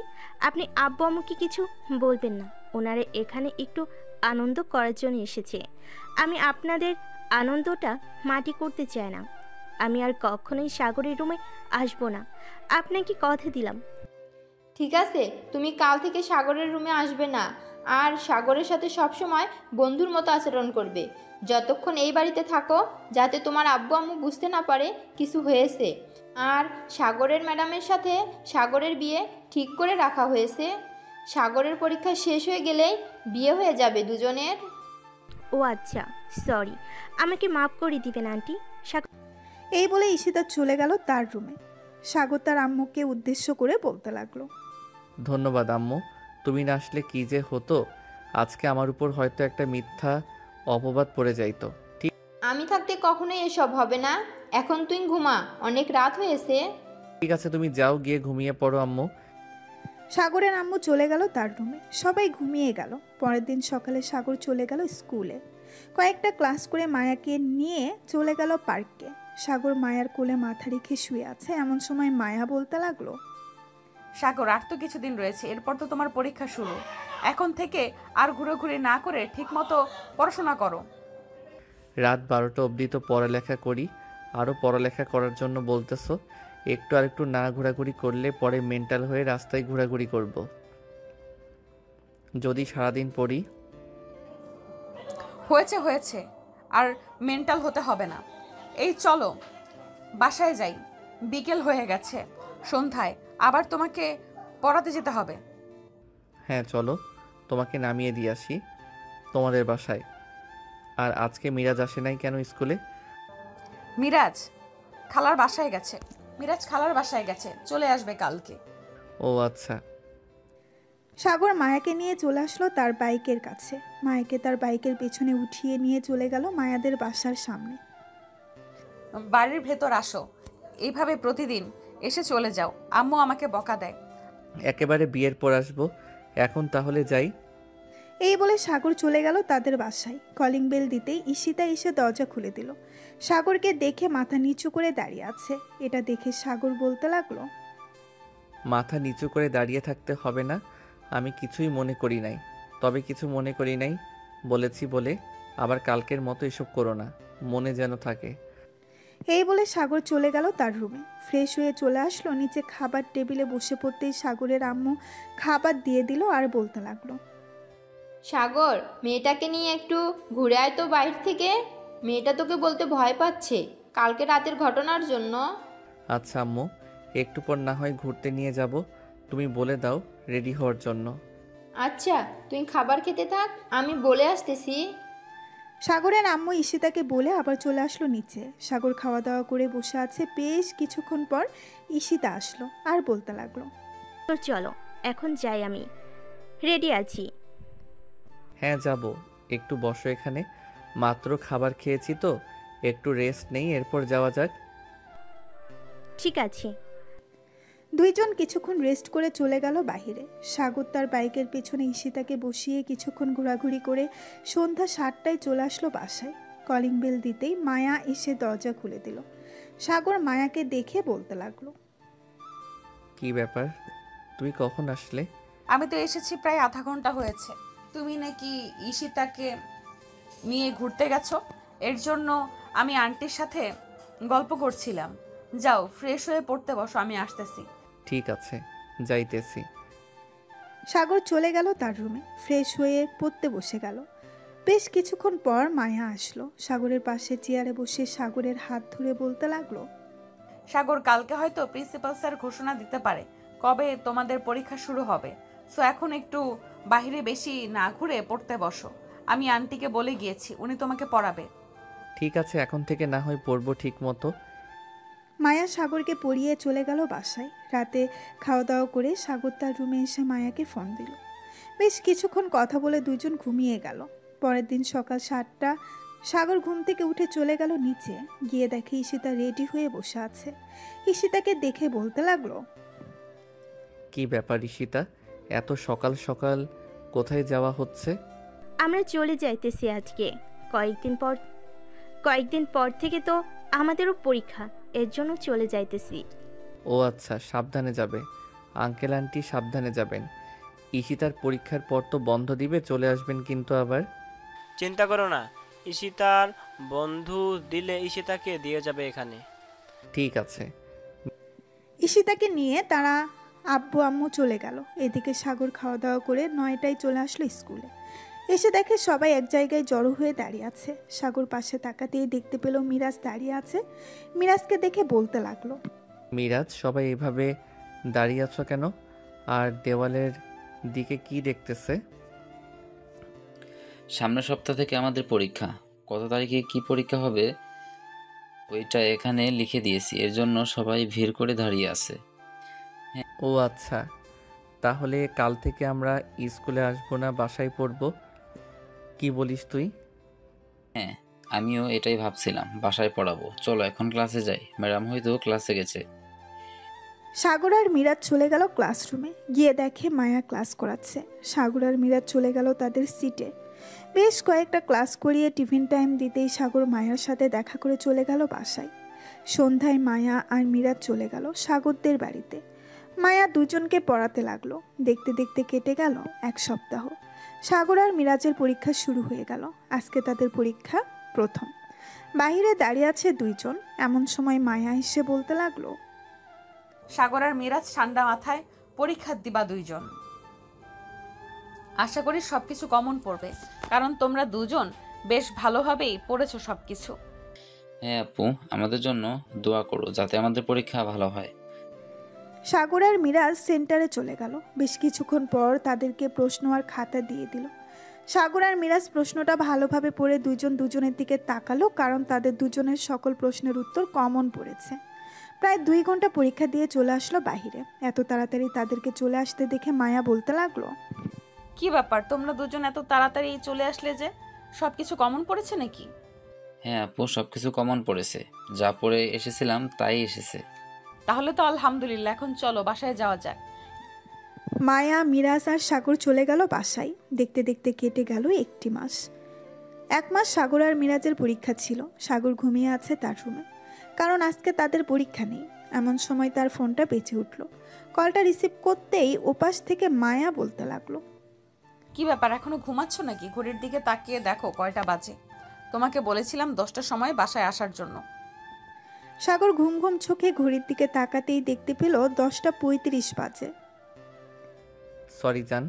আপনি আব্বু আম্মুকে কিছু বলবেন না, ওনারা এখানে একটু আনন্দ করার জন্য এসেছে। আমি আপনাদের আনন্দটা মাটি করতে চাই না। আমি আর কখনোই সাগরের রুমে আসবো না, আপনাকে কথা দিলাম। ঠিক আছে, তুমি কাল থেকে সাগরের রুমে আসবে না, আর সাগরের সাথে সবসময় বন্ধুর মতো আচরণ করবে যতক্ষণ এই বাড়িতে থাকো, যাতে তোমার আব্বু আম্মু বুঝতে না পারে কিছু হয়েছে। আর সাগরের ম্যাডামের সাথে সাগরের বিয়ে ঠিক করে রাখা হয়েছে। সাগরের পরীক্ষা শেষ হয়ে গেলেই বিয়ে হয়ে যাবে দুজনের। ও আচ্ছা, সরি, আমাকে মাফ করে দিবেন আন্টি। এই বলে ঈশিতা চলে গেল তার রুমে। সাগর তার আম্মুকে উদ্দেশ্য করে বলতে লাগলো, ধন্যবাদ আম্মু, তুমি না আসলে কি যে হতো। আজকে আমার উপর হয়তো একটা মিথ্যা অপবাদ পড়ে যাইতো। আমি থাকতে কখনোই এসব হবে না। এখন তুই ঘুমা, অনেক রাত হয়েছে। ঠিক আছে, তুমি যাও, গিয়ে ঘুমিয়ে পড়ো আম্মু। সাগরের আম্মু চলে গেল তার রুমে। সবাই ঘুমিয়ে গেল। পরের দিন সকালে সাগর চলে গেল স্কুলে। কয়েকটা ক্লাস করে মায়াকে নিয়ে চলে গেল পার্কে। সাগর মায়ার কোলে মাথা রেখে শুয়ে আছে এমন সময় মায়া বলতে লাগলো, সাগর, আর তো কিছুদিন রয়েছে, এরপর তো তোমার পরীক্ষা শুরু। এখন থেকে আর ঘুরে না করে ঠিকমতো পড়াশোনা করো। রাত 12টা অবধি তো পড়ালেখা করি, আরও পড়ালেখা করার জন্য বলতেছো। একটু আর একটু না ঘোরাঘুরি করলে পরে মেন্টাল হয়ে রাস্তায় ঘোরাঘুরি করব। যদি সারাদিন পড়ি। হয়েছে হয়েছে, আর মেন্টাল হতে হবে না। এই চলো বাসায় যাই, বিকেল হয়ে গেছে, সন্ধ্যায় আবার তোমাকে পড়াতে যেতে হবে। হ্যাঁ চলো, তোমাকে নামিয়ে দিয়ে আসি তোমাদের বাসায়। আর আজকে মিরাজ আসে নাই কেন স্কুলে? মিরাজ খালার বাসায় গেছে। মিরাজ খালার বাসায় গেছে, চলে আসবে কালকে। ও আচ্ছা। সাগর মায়াকে নিয়ে চলে আসলো তার বাইকের কাছে। মায়াকে তার বাইকের পেছনে উঠিয়ে নিয়ে চলে গেল মায়াদের বাসার সামনে। বাড়ির ভেতর আসো, এইভাবে প্রতিদিন এসে চলে যাও, আম্মু আমাকে বকা দেয়। একেবারে বিয়ের পর আসবো, এখন তাহলে যাই। এই বলে সাগর চলে গেল তাদের বাসায়। কলিং বেল দিতেই ঈশিতা এসে দরজা খুলে দিল। সাগরকে দেখে মাথা নিচু করে দাঁড়িয়ে আছে। এটা দেখে সাগর বলতে লাগলো, মাথা নিচু করে দাঁড়িয়ে থাকতে হবে না, আমি কিছুই মনে করি নাই। তবে কিছু মনে করি নাই বলেছি বলে আবার কালকের মতো এসব করো না, মনে যেন থাকে। এই বলে সাগর চলে গেল তার রুমে। ফ্রেশ হয়ে চলে আসলো নিচে। খাবার টেবিলে বসে পড়তেই সাগরের আম্মু খাবার দিয়ে দিল আর বলতে লাগলো, সাগর, মেয়েটাকে নিয়ে একটু ঘুরে আয় তো বাইরে থেকে। মেয়েটা তোকে বলতে ভয় পাচ্ছে কালকে রাতের ঘটনার জন্য। আচ্ছা আম্মু, একটু পর না হয় ঘুরতে নিয়ে যাব, তুমি বলে দাও রেডি হওয়ার জন্য। আচ্ছা, তুই খাবার খেতে থাক, আমি বলে আসতেছি। সাগরের আম্মু ঈশিতাকে বলে আবার চলে আসলো নিচে। সাগর খাওয়া দাওয়া করে বসে আছে। বেশ কিছুক্ষণ পর ঈশিতা আসলো আর বলতে লাগলো, তো চলো এখন যাই, আমি রেডি আছি। হ্যাঁ যাব, একটু বসো এখানে, মাত্র খাবার খেয়েছি তো, একটু রেস্ট নেই, এরপর যাওয়া যাক। ঠিক আছে। দুইজন কিছুক্ষণ রেস্ট করে চলে গেল বাহিরে। সাগর তার বাইকের পেছনে ঈশিতাকে বসিয়ে কিছুক্ষণ ঘোরাঘুরি করে সন্ধ্যা 7টায় চলে আসলো বাসায়। কলিং বেল দিতেই মায়া এসে দরজা খুলে দিল। সাগর মায়াকে দেখে বলতে লাগলো, কি ব্যাপার, তুমি কখন আসলে? আমি তো এসেছি প্রায় আধা ঘন্টা হয়েছে। তুমি নাকি ঈশিতাকে নিয়ে ঘুরতে গেছো, এর জন্য আমি আন্টির সাথে গল্প করছিলাম। যাও ফ্রেশ হয়ে পড়তে বসো, আমি আসতেছি। ঠিক আছে, যাইতেছি। সাগর চলে গেল তার রুমে। ফ্রেশ হয়ে পড়তে বসে গেল। বেশ কিছুক্ষণ পর মায়া আসলো। সাগরের পাশে চেয়ারে বসে সাগরের হাত ধরে বলতে লাগলো, সাগর, কালকে হয়তো প্রিন্সিপাল স্যার ঘোষণা দিতে পারে কবে তোমাদের পরীক্ষা শুরু হবে। সো এখন একটু বাইরে বেশি না ঘুরে পড়তে বসো। আমি আন্টিকে বলে গিয়েছি, উনি তোমাকে পড়াবে। ঠিক আছে, এখন থেকে না হয় পড়বো ঠিক মতো। মায়া সাগরকে পড়িয়ে চলে গেল বাসায়। রাতে খাওয়া দাওয়া করে সাগর তার রুমে এসে মায়াকে ফোন দিল। বেশ কিছুক্ষণ কথা বলে দুজন ঘুমিয়ে গেল। পরের দিন সকাল 7টা সাগর ঘুম থেকে উঠে চলে গেল নিচে। গিয়ে দেখে ঈশিতা রেডি হয়ে বসে আছে। ঈশিতাকে দেখে বলতে লাগলো, কি ব্যাপার ঈশিতা, এত সকাল সকাল কোথায় যাওয়া হচ্ছে? আমরা চলে যাইতেছি আজকে। কয়েকদিন পর থেকে তো আমাদেরও পরীক্ষা, এর জন্য চলে যাইতেছি। ও আচ্ছা, সাবধানে যাবে। আঙ্কেল আন্টি সাবধানে যাবেন। ঈশিতার পরীক্ষার পর তো বন্ধ দিবে, চলে আসবেন কিন্তু আবার। চিন্তা করো না, ঈশিতার বন্ধু দিলে ঈশিতাকে দিয়ে যাবে এখানে। ঠিক আছে। ঈশিতাকে নিয়ে তারা আব্বু আম্মু চলে গেল। এদিকে সাগর খাওয়া দাওয়া করে 9টায় চলে আসলো স্কুলে। এসে দেখে সবাই এক জায়গায় জড়ো হয়ে দাঁড়িয়ে আছে। সাগর পাশে তাকাতেই দেখতে পেল মিরাজ দাঁড়িয়ে আছে। মিরাজকে দেখে বলতে লাগলো, মিরাজ, সবাই এভাবে দাঁড়িয়ে আছো কেন? আর দেওয়ালের দিকে কি দেখতেছে? সামনের সপ্তাহ থেকে আমাদের পরীক্ষা। কত তারিখে কি পরীক্ষা হবে ওইটা এখানে লিখে দিয়েছি, এর জন্য সবাই ভিড় করে দাঁড়িয়ে আছে। ও আচ্ছা, তাহলে কাল থেকে আমরা স্কুলে আসবো না, বাসায় পড়বো, কি বলিস তুই? হ্যাঁ, আমিও এটাই ভাবছিলাম, বাসায় পড়াবো। চলো এখন ক্লাসে যাই, ম্যাডাম হয়তো ক্লাসে গেছে। সাগর আর মিরাজ চলে গেল ক্লাসরুমে। গিয়ে দেখে মায়া ক্লাস করাচ্ছে। সাগর আর মিরাজ চলে গেল তাদের সিটে। বেশ কয়েকটা ক্লাস করিয়ে টিফিন টাইম দিতেই সাগর মায়ার সাথে দেখা করে চলে গেল বাসায়। সন্ধ্যায় মায়া আর মিরাজ চলে গেল সাগরদের বাড়িতে। মায়া দুজনকে পড়াতে লাগলো। দেখতে দেখতে কেটে গেল 1 সপ্তাহ। সাগর আর মিরাজের পরীক্ষা শুরু হয়ে গেল। আজকে তাদের পরীক্ষা প্রথম। বাইরে দাঁড়িয়ে আছে দুইজন। এমন সময় মায়া এসে বলতে লাগলো, সাগর আর মিরাজ ঠান্ডা মাথায় পরীক্ষা দিবা দুইজন। আশা করি সবকিছু কমন পড়বে, কারণ তোমরা দুজন বেশ ভালোভাবেই পড়েছো সবকিছু। হ্যাঁ আপু, আমাদের জন্য দোয়া করো যাতে আমাদের পরীক্ষা ভালো হয়। সাগর আর মিরাজ সেন্টারে চলে গেল। বেশ কিছুক্ষণ পর তাদেরকে প্রশ্ন আর খাতা দিয়ে দিল। সাগর আর মিরাজ প্রশ্নটা ভালোভাবে পড়ে দুজন দুজনের দিকে তাকালো, কারণ তাদের দুজনের সকল প্রশ্নের উত্তর কমন পড়েছে। প্রায় 2 ঘন্টা পরীক্ষা দিয়ে চলে আসলো বাহিরে। এত তাড়াতাড়ি তাদেরকে চলে আসতে দেখে মায়া বলতে লাগলো, কি ব্যাপার, তোমরা দুজন এত তাড়াতাড়ি চলে আসলে যে? সবকিছু কমন পড়েছে নাকি? হ্যাঁ আপু, সবকিছু কমন পড়েছে, যা পড়ে এসেছিলাম তাই এসেছে। তাহলে তো আলহামদুলিল্লাহ, এখন চলো বাসায় যাওয়া যাক। মায়া, মিরাজ আর সাগর চলে গেল বাসায়। দেখতে দেখতে কেটে গেল 1 মাস। 1 মাস সাগর আর মিরাজের পরীক্ষা ছিল। সাগর ঘুমিয়ে আছে তার রুমে, কারণ আজকে তাদের পরীক্ষা নেই। এমন সময় তার ফোনটা বেজে উঠল। কলটা রিসিভ করতেই ওপাশ থেকে মায়া বলতে লাগলো, কি ব্যাপার, এখনো ঘুমাচ্ছ নাকি? ঘড়ির দিকে তাকিয়ে দেখো কয়টা বাজে। তোমাকে বলেছিলাম 10টার সময় বাসায় আসার জন্য। সাগর ঘুম ঘুম চোখে ঘড়ির দিকে তাকাতেই দেখতে পেল 10:35 বাজে। সরি জান,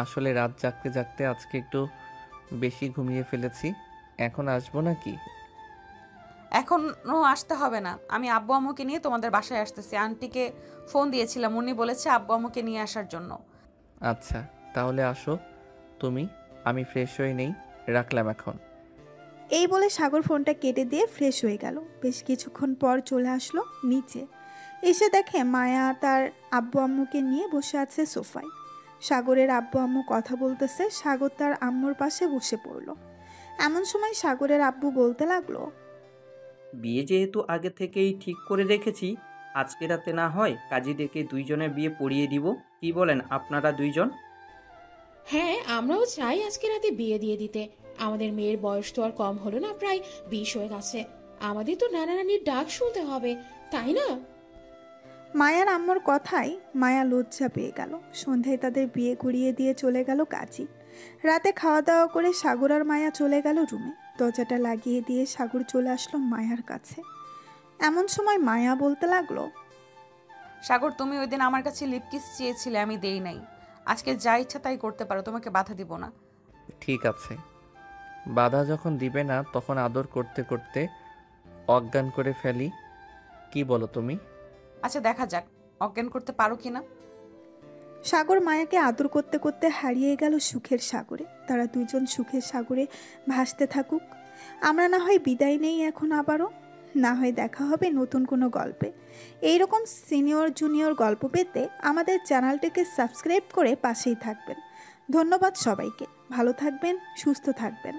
আসলে রাত জাগতে জাগতে আজকে একটু বেশি ঘুমিয়ে ফেলেছি। এখন আসবো নাকি? এখনো আসতে হবে না, আমি আব্বু আম্মুকে নিয়ে তোমাদের বাসায় আসতেছি। আন্টিকে ফোন দিয়েছিলাম, উনি বলেছে আব্বু আম্মুকে নিয়ে আসার জন্য। আচ্ছা তাহলে আসো তুমি, আমি ফ্রেশ হয়ে নেই, রাখলাম এখন। এই বলে সাগর ফোনটা কেটে দিয়ে ফ্রেশ হয়ে গেল। বেশ কিছুক্ষণ পর চলে আসলো নিচে। এসে দেখে মায়া তার আব্বু আম্মুকে নিয়ে বসে আছে সোফায়। সাগরের আব্বু আম্মু কথা বলতেছে। সাগর তার আম্মুর পাশে বসে পড়ল। এমন সময় সাগরের আব্বু বলতে লাগলো, বিয়ে যেহেতু আগে থেকেই ঠিক করে রেখেছি, আজকে রাতে না হয় কাজী ডেকে দুইজনের বিয়ে পড়িয়ে দিব। কি বলেন আপনারা দুইজন? হ্যাঁ, আমরাও চাই আজকে রাতে বিয়ে দিয়ে দিতে। আমাদের মেয়ের বয়স তো আর কম হলো না, প্রায় 20 হয়ে গেছে। আমাদের তো নানা নানির ডাক শুনতে হবে, তাই না? মায়ার আম্মুর কথায় মায়া লজ্জা পেয়ে গেল। সন্ধ্যায় তাদের বিয়ে করিয়ে দিয়ে চলে গেল কাজী। রাতে খাওয়া দাওয়া করে সাগর আর মায়া চলে গেল রুমে। দরজাটা লাগিয়ে দিয়ে সাগর চলে আসলো মায়ার কাছে। এমন সময় মায়া বলতে লাগলো, সাগর, তুমি ওই দিন আমার কাছে লিপ কিস চেয়েছিলে, আমি দেই নাই। আজকে যা ইচ্ছা তাই করতে পারো, তোমাকে বাধা দিব না। ঠিক আছে, বাধা যখন দিবে না তখন আদর করতে করতে অজ্ঞান করে ফেলি, কি বলো তুমি? আচ্ছা দেখা যাক অজ্ঞান করতে পারো কিনা। সাগর মায়াকে আদর করতে করতে হারিয়ে গেল সুখের সাগরে। তারা দুজন সুখের সাগরে ভাসতে থাকুক। আমরা না হয় বিদায় নেই এখন, আবারও না হয় দেখা হবে নতুন কোনো গল্পে। এইরকম সিনিয়র জুনিয়র গল্প পেতে আমাদের চ্যানেলটিকে সাবস্ক্রাইব করে পাশেই থাকবেন। ধন্যবাদ সবাইকে। ভালো থাকবেন, সুস্থ থাকবেন।